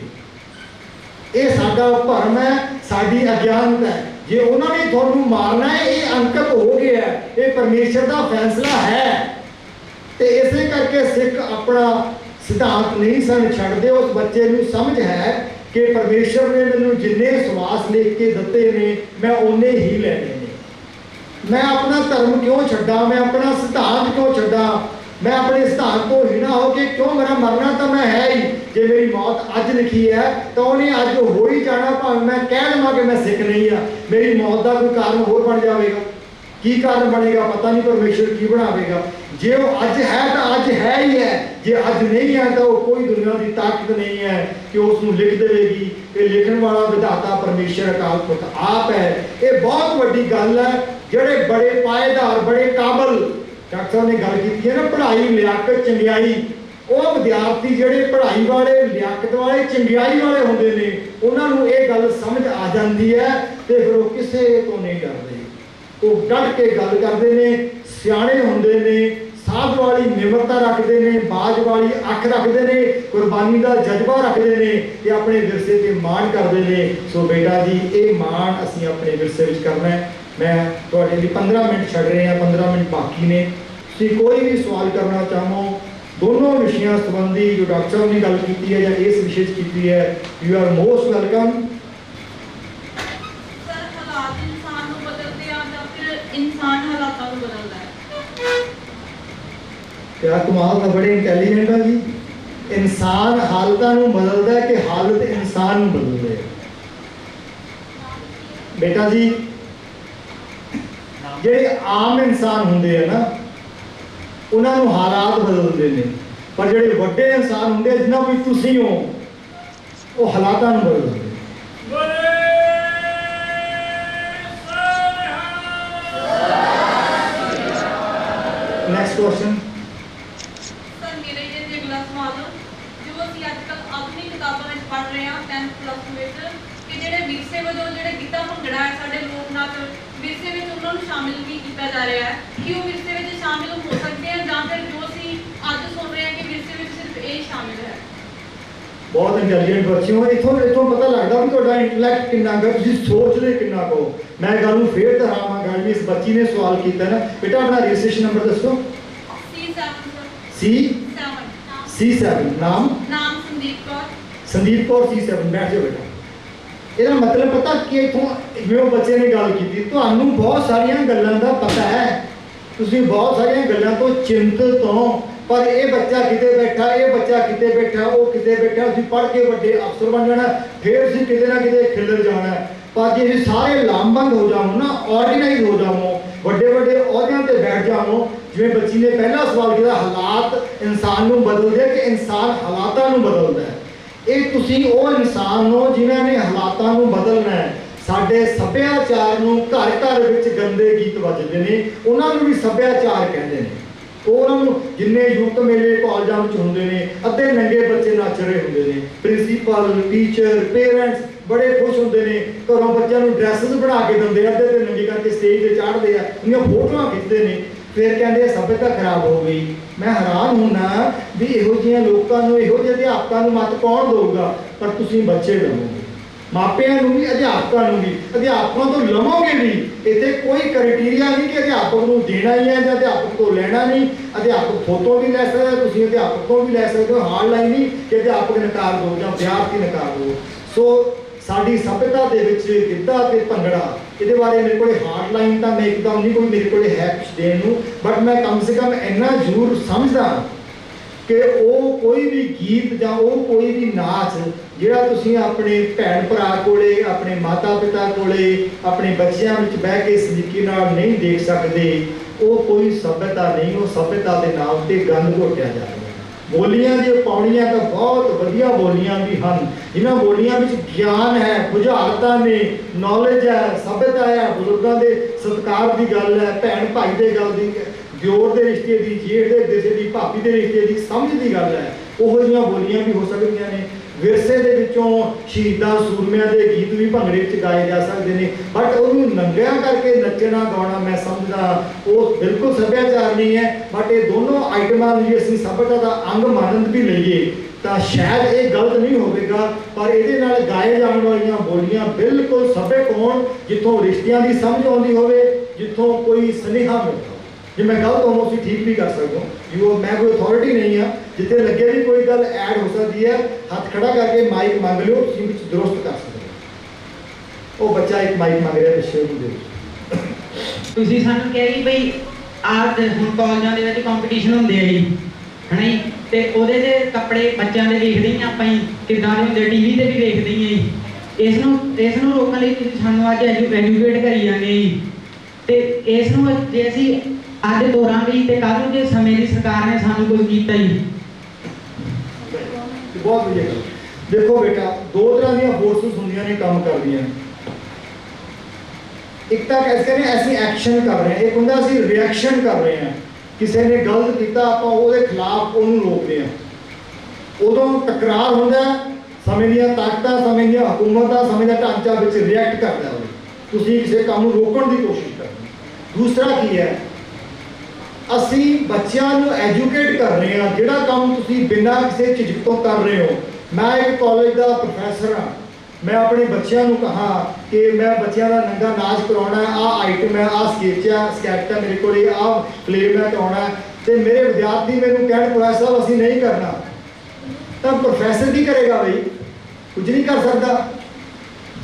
ये साडा भरम है, साडी अज्ञानता है। जे उन्होंने तुहानूं मारना है, ये अंकित हो गया है, ये परमेश्वर का फैसला है। तो इसे करके सिख अपना सिद्धांत नहीं सन छड्डदे। उस बच्चे नूं समझ है कि परमेश्वर ने मैनूं जिन्ने सवास लिख के दिते ने मैं उन्ने ही लेने ने। मैं अपना धर्म क्यों छड्डा, मैं अपना सिद्धांत क्यों छड्डा, मैं अपने सिद्धांत को हीना हो के क्यों, मेरा मरना तो मैं है ही। जे मेरी मौत अज लिखी है तो उन्हें अज हो ही जाना, भावें मैं कह लवां कि मैं सिख नहीं हाँ। मेरी मौत का कोई कारण होर बन जाएगा, की कारण बनेगा पता नहीं, परमेश्वर की बनावेगा। जे वो अज है तो अज है ही है, जे अज नहीं है तो कोई दुनिया की ताकत नहीं है कि उसनूं लिख देगी। ये लिखण वाला विधाता परमेश्वर अकाल पुरख आप है। ये बहुत वड्डी गल है। जिहड़े बड़े पाएदार, बड़े काबल, डॉक्टर साहब ने गल की है ना, पढ़ाई लियाकत चंगियाई, वो विद्यार्थी जिहड़े पढ़ाई वाले, लियाकत वाले, चंगियाई वाले होंदे ने, उन्होंने ये गल समझ आ जाती है तो फिर वो किसी तो नहीं डरते। वो डट के गल करते हैं, सियाणे होंदे ने, साध वाली निमरता रखते हैं, बाज वाली अख रखते हैं, कुर्बानी का जज्बा रखते हैं ते अपने विरसे से मान करते हैं। सो बेटा जी ये मान असीं अपने विरसे विच करना है। मैं तुहाडे लई 15 मिनट छड्ड रहे हैं, 15 मिनट बाकी ने। तुसीं कोई भी सवाल करना चाहो दोनों विषयों संबंधी जो डॉक्टर साहब ने गल की है या इस विषय की है, यू आर मोस्ट वेलकम। क्या कमाल था, बड़े इंटैलीजेंट है जी। इंसान हालतों बदलता है कि हालत इंसान बदलते है। बेटा जी जे आम इंसान होंगे है ना, उन्होंने हालात बदलते हैं, पर जो वड्डे इंसान होंगे जिन्हों भी तुसी हो वो हालातों बदलते। Next question. पढ़ रहे हैं 10th प्लस कि ਜਿਹੜੇ ਵਿਰਸੇ ਵਜੋਂ ਜਿਹੜੇ ਗਿੱਧਾ ਭੰਗੜਾ ਹੈ ਸਾਡੇ ਲੋਕ ਨਾਚ ਵਿਰਸੇ ਵਿੱਚ ਉਹਨਾਂ ਨੂੰ ਸ਼ਾਮਿਲ ਵੀ ਕੀਤਾ ਜਾ ਰਿਹਾ ਹੈ ਕਿ ਉਹ ਵਿਰਸੇ ਵਿੱਚ ਸ਼ਾਮਿਲ ਹੋ ਸਕਦੇ ਹਨ ਜਾਂ ਫਿਰ ਜੋ ਅਸੀਂ ਅੱਜ ਸੁਣ ਰਹੇ ਹਾਂ ਕਿ ਵਿਰਸੇ ਵਿੱਚ ਸਿਰਫ ਇਹ ਸ਼ਾਮਿਲ ਹੈ। बहुत इंटैलीजेंट बच्चे हो। इतों पता लगता भी तुहाडा इंटलैक्ट कितना गा, तुसीं सोचदे कितना को। मैं गल नूं फेर दोहरावां, गल इस बच्ची ने सवाल किया ना, बेटा अपना रजिस्ट्रेशन नंबर दसो। C7 नाम संदीप कौर C7। बैठ जाओ बेटा। ਇਹਦਾ मतलब पता कि इतों जो बच्चे ने गल की, तुहानूं बहुत सारिया गल्लां दा पता है, तुसीं बहुत सारिया गल्लां तो चिंतित हो, पर ये बच्चा किते बैठा, ये बच्चा किते बैठा, वो किते बैठा, उसी पढ़ के बड़े अफसर बन जाना, फिर उसी किते ना किते खिलर जाना। पर जे सारे लामबंद हो जाओ ना, ऑर्गेनाइज हो जाओ, बड़े बड़े अहुदियां ते बैठ जाओ, जिवें बच्ची ने पहला सवाल किया, हालात इंसान नूं बदलदे कि इंसान हालातां नूं बदलदा है। ये तुसीं वो इंसान हो जिन्हां ने हालातां नूं बदलना है। साडे सभ्याचार नूं घर घर विच गंदे गीत वजदे ने, उन्हां नूं भी सभ्याचार कहंदे ने। उन्होंने जिन्ने यूथ मेले कॉलेजों में होंगे ने, अद्धे नंगे बच्चे नच रहे होंगे ने, प्रिंसीपल, टीचर, पेरेंट्स बड़े खुश होंगे ने, घरों बच्चों को ड्रैसेस बना के देंगे, अद्धे तो नंगे करके स्टेज पर चाढ़ते हैं, उन्हें फोटो खिंचते हैं। फिर कहते सभ्यता खराब हो गई। मैं हैरान होना भी इहो जिहियां लोकां नूं इहो जिहे अध्यापकां नूं मत कौन देऊगा, पर तुसीं बच्चे लवोगे, मापिਆਂ ਨੂੰ ਵੀ ਅਧਿਆਪਕਾਂ ਨੂੰ ਵੀ, ਅਧਿਆਪਕਾਂ ਤੋਂ ਲਵੋਗੇ ਵੀ। ਇੱਥੇ ਕੋਈ ਕ੍ਰਾਈਟੇਰੀਆ ਨਹੀਂ ਕਿ ਅਧਿਆਪਕ ਨੂੰ ਦੇਣਾ ਹੀ ਹੈ ਜਾਂ ਅਧਿਆਪਕ ਤੋਂ ਲੈਣਾ ਨਹੀਂ। ਅਧਿਆਪਕ ਥੋਤੋਂ ਵੀ ਲੈ ਸਕਦਾ, ਤੁਸੀਂ ਅਧਿਆਪਕ ਤੋਂ ਵੀ ਲੈ ਸਕਦੇ ਹੋ। ਹਾਰਡ ਲਾਈਨ ਨਹੀਂ ਕਿ ਅਧਿਆਪਕ ਨਕਾਰ ਦਿਓ ਜਾਂ ਵਿਦਿਆਰਥੀ ਨਕਾਰ ਦਿਓ। ਸੋ ਸਾਡੀ ਸਭਿਅਤਾ ਦੇ ਵਿੱਚ ਗਿੱਧਾ ਤੇ ਭੰਗੜਾ, ਇਹਦੇ ਬਾਰੇ ਮੇਰੇ ਕੋਲ ਹਾਰਡ ਲਾਈਨ ਤਾਂ ਮੈਂ ਇੱਕਦਮ ਨਹੀਂ ਕੋਈ ਮੇਰੇ ਕੋਲ ਹੈ ਕੁਛ ਦੇਣ ਨੂੰ, ਬਟ ਮੈਂ ਕਮ ਸੇ ਕਮ ਇੰਨਾ ਜ਼ਰੂਰ ਸਮਝਦਾ ਕਿ ਉਹ ਕੋਈ ਵੀ ਗੀਤ ਜਾਂ ਉਹ ਕੋਈ ਵੀ ਨਾਚ ਜਿਹੜਾ ਤੁਸੀਂ ਆਪਣੇ ਭੈਣ ਭਰਾ ਕੋਲੇ, ਆਪਣੇ ਮਾਤਾ ਪਿਤਾ ਕੋਲੇ, ਆਪਣੇ ਬੱਚਿਆਂ ਵਿੱਚ ਬਹਿ ਕੇ ਸਲੀਕੇ ਨਾਲ ਨਹੀਂ ਦੇਖ ਸਕਦੇ, ਉਹ ਕੋਈ ਸਭਿਅਤਾ ਨਹੀਂ। ਉਹ ਸਭਿਅਤਾ ਦੇ ਨਾਮ ਤੇ ਗੰਦ ਘੋਟਿਆ ਜਾ ਰਿਹਾ। ਬੋਲੀਆਂ ਜੇ ਪਾਉਣੀਆਂ ਤਾਂ ਬਹੁਤ ਵਧੀਆ ਬੋਲੀਆਂ ਵੀ ਹਨ, ਜਿਨ੍ਹਾਂ ਬੋਲੀਆਂ ਵਿੱਚ ਗਿਆਨ ਹੈ, ਬੁਝਾਰਤਾਂ ਨੇ, ਨੌਲੇਜ ਹੈ, ਸਭਿਅਤਾ ਹੈ, ਬਜ਼ੁਰਗਾਂ ਦੇ ਸਤਿਕਾਰ ਦੀ ਗੱਲ ਹੈ, ਭੈਣ ਭਾਈ ਦੇ ਗੱਲ ਦੀ, ਦਿਓਰ ਦੇ ਰਿਸ਼ਤੇ ਦੀ, ਜੇਠ ਦੇ ਰਿਸ਼ਤੇ ਦੀ, ਭਾਬੀ ਦੇ ਰਿਸ਼ਤੇ ਦੀ ਸਮਝ ਦੀ ਗੱਲ ਹੈ। ਉਹੋ ਜਿਹੀਆਂ ਬੋਲੀਆਂ ਵੀ ਹੋ ਸਕਦੀਆਂ ਨੇ। ਵਿਰਸੇ ਦੇ ਵਿੱਚੋਂ ਸ਼ਹੀਦਾਂ ਸੂਰਮਿਆਂ ਦੇ ਗੀਤ ਵੀ ਭੰਗੜੇ ਵਿੱਚ ਗਾਏ ਜਾ ਸਕਦੇ ਨੇ, ਬਟ ਉਹਨੂੰ ਨੰਗਿਆਂ ਕਰਕੇ ਨੱਚਣਾ ਗਾਉਣਾ ਮੈਂ ਸਮਝਦਾ ਉਹ ਬਿਲਕੁਲ ਸੱਭਿਆਚਾਰ ਨਹੀਂ ਹੈ। ਬਟ ਇਹ ਦੋਨੋਂ ਆਈਟਮਾਂ ਨੂੰ ਜੇ ਅਸੀਂ ਸਭਿਅਤਾ ਦਾ ਅੰਗ ਮੰਨ ਵੀ ਲਈਏ ਤਾਂ ਸ਼ਾਇਦ ਇਹ ਗਲਤ ਨਹੀਂ ਹੋਵੇਗਾ, ਪਰ ਇਹਦੇ ਨਾਲ ਗਾਏ ਜਾਣ ਵਾਲੀਆਂ ਬੋਲੀਆਂ ਬਿਲਕੁਲ ਸੱਭਿਅਕ ਹੋਣ, ਜਿੱਥੋਂ ਰਿਸ਼ਤਿਆਂ ਦੀ ਸਮਝ ਆਉਂਦੀ ਹੋਵੇ, ਜਿੱਥੋਂ ਕੋਈ ਸੁਨੇਹਾ ਮਿਲਦਾ। ਜੇ ਮੈਂ ਗਲਤ ਹੋਵਾਂ ਤੁਸੀਂ ਠੀਕ ਵੀ ਕਰ ਸਕਦੇ ਹੋ, ਜੋ ਮੈਂ ਕੋਈ ਅਥਾਰਟੀ ਨਹੀਂ ਆ। ਜਿੱਥੇ ਲੱਗੇ ਵੀ ਕੋਈ ਗੱਲ ਐਡ ਹੋ ਸਕਦੀ ਹੈ, ਹੱਥ ਖੜਾ ਕਰਕੇ ਮਾਈਕ ਮੰਗ ਲਿਓ, ਤੁਸੀਂ ਵਿੱਚ ਦਰੁਸਤ ਕਰ ਸਕਦੇ ਹੋ। ਉਹ ਬੱਚਾ ਇੱਕ ਮਾਈਕ ਮੰਗ ਰਿਹਾ ਪਿੱਛੇ ਉਹਨੂੰ ਦਿਓ। ਤੁਸੀਂ ਸਾਨੂੰ ਕਿਹਾ ਕਿ ਬਈ ਆਹ ਹੁਣ ਕਾਲਜਾਂ ਦੇ ਵਿੱਚ ਕੰਪੀਟੀਸ਼ਨ ਹੁੰਦੇ ਆ ਜੀ, ਹੈ ਨਾ ਜੀ, ਤੇ ਉਹਦੇ 'ਚ ਕੱਪੜੇ ਬੱਚਿਆਂ ਦੇ ਵੇਖਦੇ ਹੀ ਆਪਾਂ ਜੀ ਕਿੱਦਾਂ ਦੇ ਹੁੰਦੇ, ਟੀਵੀ ਤੇ ਵੀ ਵੇਖਦੇ ਹੀ ਆ ਜੀ। ਇਸ ਨੂੰ ਰੋਕਣ ਲਈ ਤੁਸੀਂ ਸਾਨੂੰ ਅੱਜ ਐਜੂਕੇਟ ਕਰੀ ਜਾਂਦੇ ਜੀ, ਤੇ ਇਸ ਨੂੰ ਜੇ ਅਸੀਂ ਅੱਜ ਤੋਰਾਂਗੇ ਤੇ ਕੱਲ੍ਹ ਨੂੰ ਜੇ ਸਮੇਂ ਦੀ ਸਰਕਾਰ ਨੇ ਸਾਨੂੰ ਕੁਝ ਕੀਤਾ ਜੀ। ਬਹੁਤ ਵਧੀਆ ਗੱਲ। ਦੇਖੋ ਬੇਟਾ, ਦੋ ਤਰ੍ਹਾਂ ਦੀਆਂ ਫੋਰਸਸ ਹੁੰਦੀਆਂ ਨੇ ਕੰਮ ਕਰਦੀਆਂ। ਇੱਕ ਤਾਂ ਕਹਿੰਦੇ ਨੇ ਅਸੀਂ ਐਕਸ਼ਨ ਕਰ ਰਹੇ ਹਾਂ, ਇੱਕ ਹੁੰਦਾ ਅਸੀਂ ਰਿਐਕਸ਼ਨ ਕਰ ਰਹੇ ਹਾਂ। ਕਿਸੇ ਨੇ ਗਲਤ ਕੀਤਾ ਆਪਾਂ ਉਹਦੇ ਖਿਲਾਫ ਉਹਨੂੰ ਰੋਕਦੇ ਹਾਂ। ਉਦੋਂ ਟਕਰਾਰ ਹੁੰਦਾ, ਸਮੇਂ ਦੀਆਂ ਤਾਕਤਾਂ, ਸਮੇਂ ਦੀਆਂ ਹਕੂਮਤਾਂ, ਸਮੇਂ ਦਾ ਢਾਂਚਾ ਵਿੱਚ ਰਿਐਕਟ ਕਰਦਾ ਹੋਵੇ, ਤੁਸੀਂ ਕਿਸੇ ਕੰਮ ਨੂੰ ਰੋਕਣ ਦੀ ਕੋਸ਼ਿਸ਼ ਕਰਦੇ। ਦੂਸਰਾ ਕੀ ਹੈ, ਅਸੀਂ ਬੱਚਿਆਂ ਨੂੰ ਐਜੂਕੇਟ ਕਰ ਰਹੇ ਹਾਂ। ਜਿਹੜਾ ਕੰਮ ਤੁਸੀਂ ਬਿਨਾਂ ਕਿਸੇ ਝਿਜਕ ਤੋਂ ਕਰ ਰਹੇ ਹੋ। ਮੈਂ ਇੱਕ ਕਾਲਜ ਦਾ ਪ੍ਰੋਫੈਸਰ ਹਾਂ, ਮੈਂ ਆਪਣੇ ਬੱਚਿਆਂ ਨੂੰ ਕਹਾ ਕਿ ਮੈਂ ਬੱਚਿਆਂ ਦਾ ਨੰਗਾ ਨਾਚ ਕਰਾਉਣਾ, ਆਹ ਆਈਟਮ ਹੈ, ਆਹ ਸਕੈਚ ਹੈ ਮੇਰੇ ਕੋਲ, ਆਹ ਪਲੇ ਮੈਂ ਕਰਾਉਣਾ, ਤੇ ਮੇਰੇ ਵਿਦਿਆਰਥੀ ਮੈਨੂੰ ਕਹਿਣ ਪ੍ਰੋਫੈਸਰ ਸਾਹਿਬ ਅਸੀਂ ਨਹੀਂ ਕਰਨਾ, ਤਾਂ ਪ੍ਰੋਫੈਸਰ ਕੀ ਕਰੇਗਾ ਬਈ? ਕੁਝ ਨਹੀਂ ਕਰ ਸਕਦਾ।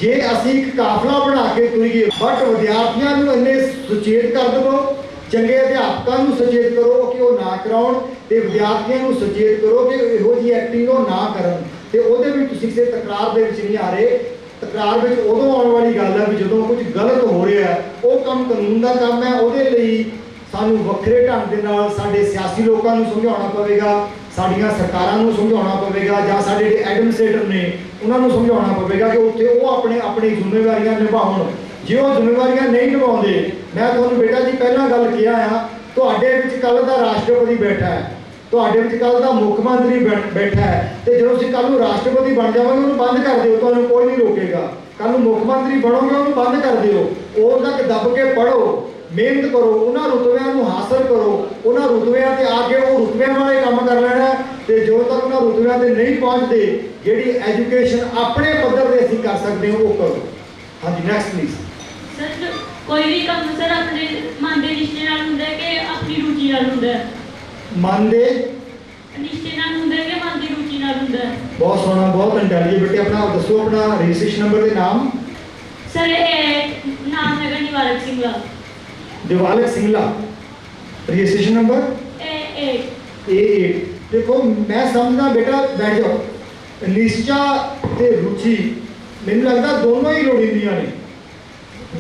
ਜੇ ਅਸੀਂ ਇੱਕ ਕਾਫਲਾ ਬਣਾ ਕੇ ਤੁਰੀਏ, ਬਟ ਵਿਦਿਆਰਥੀਆਂ ਨੂੰ ਇੰਨੇ ਸੁਚੇਤ ਕਰ ਦੇਵੋ, ਚੰਗੇ ਅਧਿਆਪਕਾਂ ਨੂੰ ਸੁਚੇਤ ਕਰੋ ਕਿ ਉਹ ਨਾ ਕਰਾਉਣ, ਤੇ ਵਿਦਿਆਰਥੀਆਂ ਨੂੰ ਸੁਚੇਤ ਕਰੋ ਕਿ ਇਹੋ ਜਿਹੀ ਐਕਟਿੰਗ ਉਹ ਨਾ ਕਰਨ, ਤੇ ਉਹਦੇ ਵਿੱਚ ਤੁਸੀਂ ਕਿਸੇ ਤਕਰਾਰ ਦੇ ਵਿੱਚ ਨਹੀਂ ਆ ਰਹੇ। ਤਕਰਾਰ ਵਿੱਚ ਉਦੋਂ ਆਉਣ ਵਾਲੀ ਗੱਲ ਹੈ ਵੀ ਜਦੋਂ ਕੁਝ ਗਲਤ ਹੋ ਰਿਹਾ। ਉਹ ਕੰਮ ਕਾਨੂੰਨ ਦਾ ਕੰਮ ਹੈ, ਉਹਦੇ ਲਈ ਸਾਨੂੰ ਵੱਖਰੇ ਢੰਗ ਦੇ ਨਾਲ ਸਾਡੇ ਸਿਆਸੀ ਲੋਕਾਂ ਨੂੰ ਸਮਝਾਉਣਾ ਪਵੇਗਾ, ਸਾਡੀਆਂ ਸਰਕਾਰਾਂ ਨੂੰ ਸਮਝਾਉਣਾ ਪਵੇਗਾ, ਜਾਂ ਸਾਡੇ ਜਿਹੜੇ ਐਡਮਿਨਿਸਟ੍ਰੇਟਰ ਨੇ ਉਹਨਾਂ ਨੂੰ ਸਮਝਾਉਣਾ ਪਵੇਗਾ ਕਿ ਉੱਥੇ ਉਹ ਆਪਣੀ ਜ਼ਿੰਮੇਵਾਰੀਆਂ ਨਿਭਾਉਣ। ਜੇ ਉਹ ਜ਼ਿੰਮੇਵਾਰੀਆਂ ਨਹੀਂ ਨਿਭਾਉਂਦੇ, ਮੈਂ ਤੁਹਾਨੂੰ ਬੇਟਾ ਜੀ ਪਹਿਲਾਂ ਗੱਲ ਕਿਹਾ ਆ, ਤੁਹਾਡੇ ਵਿੱਚ ਕੱਲ੍ਹ ਦਾ ਰਾਸ਼ਟਰਪਤੀ ਬੈਠਾ ਹੈ, ਤੁਹਾਡੇ ਵਿੱਚ ਕੱਲ੍ਹ ਦਾ ਮੁੱਖ ਮੰਤਰੀ ਬੈਠਾ ਹੈ, ਤੇ ਜਦੋਂ ਤੁਸੀਂ ਕੱਲ੍ਹ ਨੂੰ ਰਾਸ਼ਟਰਪਤੀ ਬਣ ਜਾਵਾਂਗੇ ਉਹਨੂੰ ਬੰਦ ਕਰ ਦਿਓ, ਤੁਹਾਨੂੰ ਕੋਈ ਨਹੀਂ ਰੋਕੇਗਾ। ਕੱਲ੍ਹ ਨੂੰ ਮੁੱਖ ਮੰਤਰੀ ਬਣੋਗੇ ਉਹਨੂੰ ਬੰਦ ਕਰ ਦਿਓ। ਉਹ ਤੱਕ ਦੱਬ ਕੇ ਪੜ੍ਹੋ, ਮਿਹਨਤ ਕਰੋ, ਉਹਨਾਂ ਰੁਤਬਿਆਂ ਨੂੰ ਹਾਸਲ ਕਰੋ, ਉਹਨਾਂ ਰੁਤਬਿਆਂ ਤੇ ਆ ਕੇ ਉਹ ਰੁਤਬਿਆਂ ਵਾਲੇ ਕੰਮ ਕਰ ਲੈਣਾ। ਤੇ ਜਦੋਂ ਤੱਕ ਉਹਨਾਂ ਰੁਤਬਿਆਂ ਤੇ ਨਹੀਂ ਪਹੁੰਚਦੇ, ਜਿਹੜੀ ਐਜੂਕੇਸ਼ਨ ਆਪਣੇ ਪੱਧਰ ਤੇ ਅਸੀਂ ਕਰ ਸਕਦੇ ਹਾਂ ਉਹ ਕਰੋ। ਹਾਂਜੀ, ਨੈਕਸਟ ਪਲੀਜ਼। ਸਰ, ਕੋਈ ਵੀ ਕੰਮ ਸਰ ਆਪਣੇ ਮਨ ਦੇ ਨਿਸ਼ਚੇ ਨਾਲ ਹੁੰਦਾ ਹੈ ਕਿ ਆਪਣੀ ਰੁਚੀ ਨਾਲ ਹੁੰਦਾ ਹੈ? ਮਨ ਦੇ ਨਿਸ਼ਚੇ ਨਾਲ ਹੁੰਦਾ ਹੈ ਕਿ ਮਨ ਦੀ ਰੁਚੀ ਨਾਲ ਹੁੰਦਾ ਹੈ? ਬਹੁਤ ਸੋਹਣਾ, ਬਹੁਤ ਇੰਟੈਲੀਜੈਂਟ ਬੇਟੇ। ਆਪਣਾ ਦੱਸੋ, ਆਪਣਾ ਰਜਿਸਟ੍ਰੇਸ਼ਨ ਨੰਬਰ ਤੇ ਨਾਮ? ਸਰ ਇਹ ਨਾਮ ਹੈਗਾ ਨਿਵਾਲਕ ਸਿੰਘਲਾ। ਦਿਵਾਲਕ ਸਿੰਘਲਾ। Registration number A8। ਦੇਖੋ ਮੈਂ ਸਮਝਦਾ ਬੇਟਾ, ਬੈਠ ਜਾਓ। ਨਿਸ਼ਚਾ ਤੇ ਰੁਚੀ ਮੈਨੂੰ ਲੱਗਦਾ ਦੋਨੋਂ ਹੀ ਲੋੜੀਂਦੀਆਂ ਨੇ।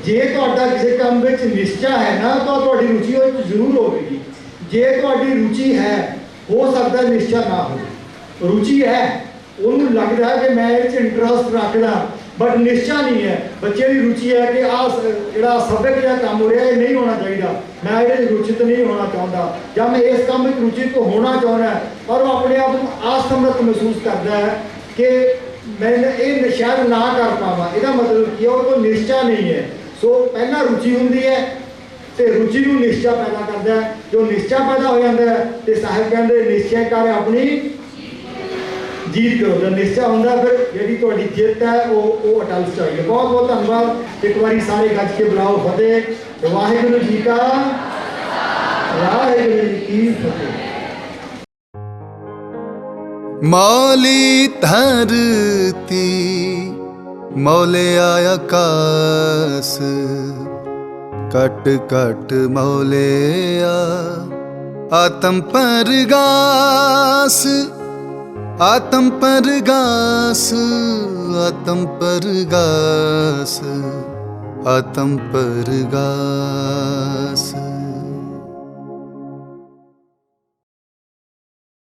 ਜੇ ਤੁਹਾਡਾ ਕਿਸੇ ਕੰਮ ਵਿੱਚ ਨਿਸ਼ਚਾ ਹੈ ਨਾ, ਤਾਂ ਤੁਹਾਡੀ ਰੁਚੀ ਉਹ ਵਿੱਚ ਜ਼ਰੂਰ ਹੋਵੇਗੀ। ਜੇ ਤੁਹਾਡੀ ਰੁਚੀ ਹੈ, ਹੋ ਸਕਦਾ ਨਿਸ਼ਚਾ ਨਾ ਹੋਵੇ। ਰੁਚੀ ਹੈ, ਉਹਨੂੰ ਲੱਗਦਾ ਕਿ ਮੈਂ ਇਹ 'ਚ ਇੰਟਰਸਟ ਰੱਖਦਾ, ਬਟ ਨਿਸ਼ਚਾ ਨਹੀਂ ਹੈ। ਬੱਚੇ ਦੀ ਰੁਚੀ ਹੈ ਕਿ ਆਹ ਜਿਹੜਾ ਸੱਭਿਅਕ ਜਿਹਾ ਕੰਮ ਹੋ ਰਿਹਾ ਇਹ ਨਹੀਂ ਹੋਣਾ ਚਾਹੀਦਾ, ਮੈਂ ਇਹਦੇ 'ਚ ਰੁਚਿਤ ਨਹੀਂ ਹੋਣਾ ਚਾਹੁੰਦਾ, ਜਾਂ ਮੈਂ ਇਸ ਕੰਮ ਵਿੱਚ ਰੁਚਿਤ ਹੋਣਾ ਚਾਹੁੰਦਾ, ਪਰ ਉਹ ਆਪਣੇ ਆਪ ਨੂੰ ਅਸਮਰੱਥ ਮਹਿਸੂਸ ਕਰਦਾ ਹੈ ਕਿ ਮੈਂ ਇਹ ਸ਼ਾਇਦ ਨਾ ਕਰ ਪਾਵਾਂ। ਇਹਦਾ ਮਤਲਬ ਕੀ ਹੈ? ਉਹ ਕੋਈ ਨਿਸ਼ਚਾ ਨਹੀਂ ਹੈ। ਸੋ ਪਹਿਲਾਂ ਰੁਚੀ ਹੁੰਦੀ ਹੈ, ਤੇ ਰੁਚੀ ਨੂੰ ਨਿਸ਼ਚਾ ਪੈਦਾ ਕਰਦਾ ਹੈ। ਜੋ ਨਿਸ਼ਚਾ ਪੈਦਾ ਹੋ ਜਾਂਦਾ ਹੈ ਤੇ ਸਾਹਿਬ ਕਹਿੰਦੇ ਨਿਸ਼ਚੈ ਕਰ ਆਪਣੀ जीत करो। जब निश्चय होंगे फिर जी थोड़ी जित है वो अटल चाहिए। बहुत बहुत धन्यवाद। एक बार सारे गज के बुलाओ फतेह। वाहिगुरू जी का वाहिगुरू जी की फतेह। मौली धरती मौले आकाश कट कट मौले आत्म परगास आत्म परगास आत्म परगास आत्म परगास।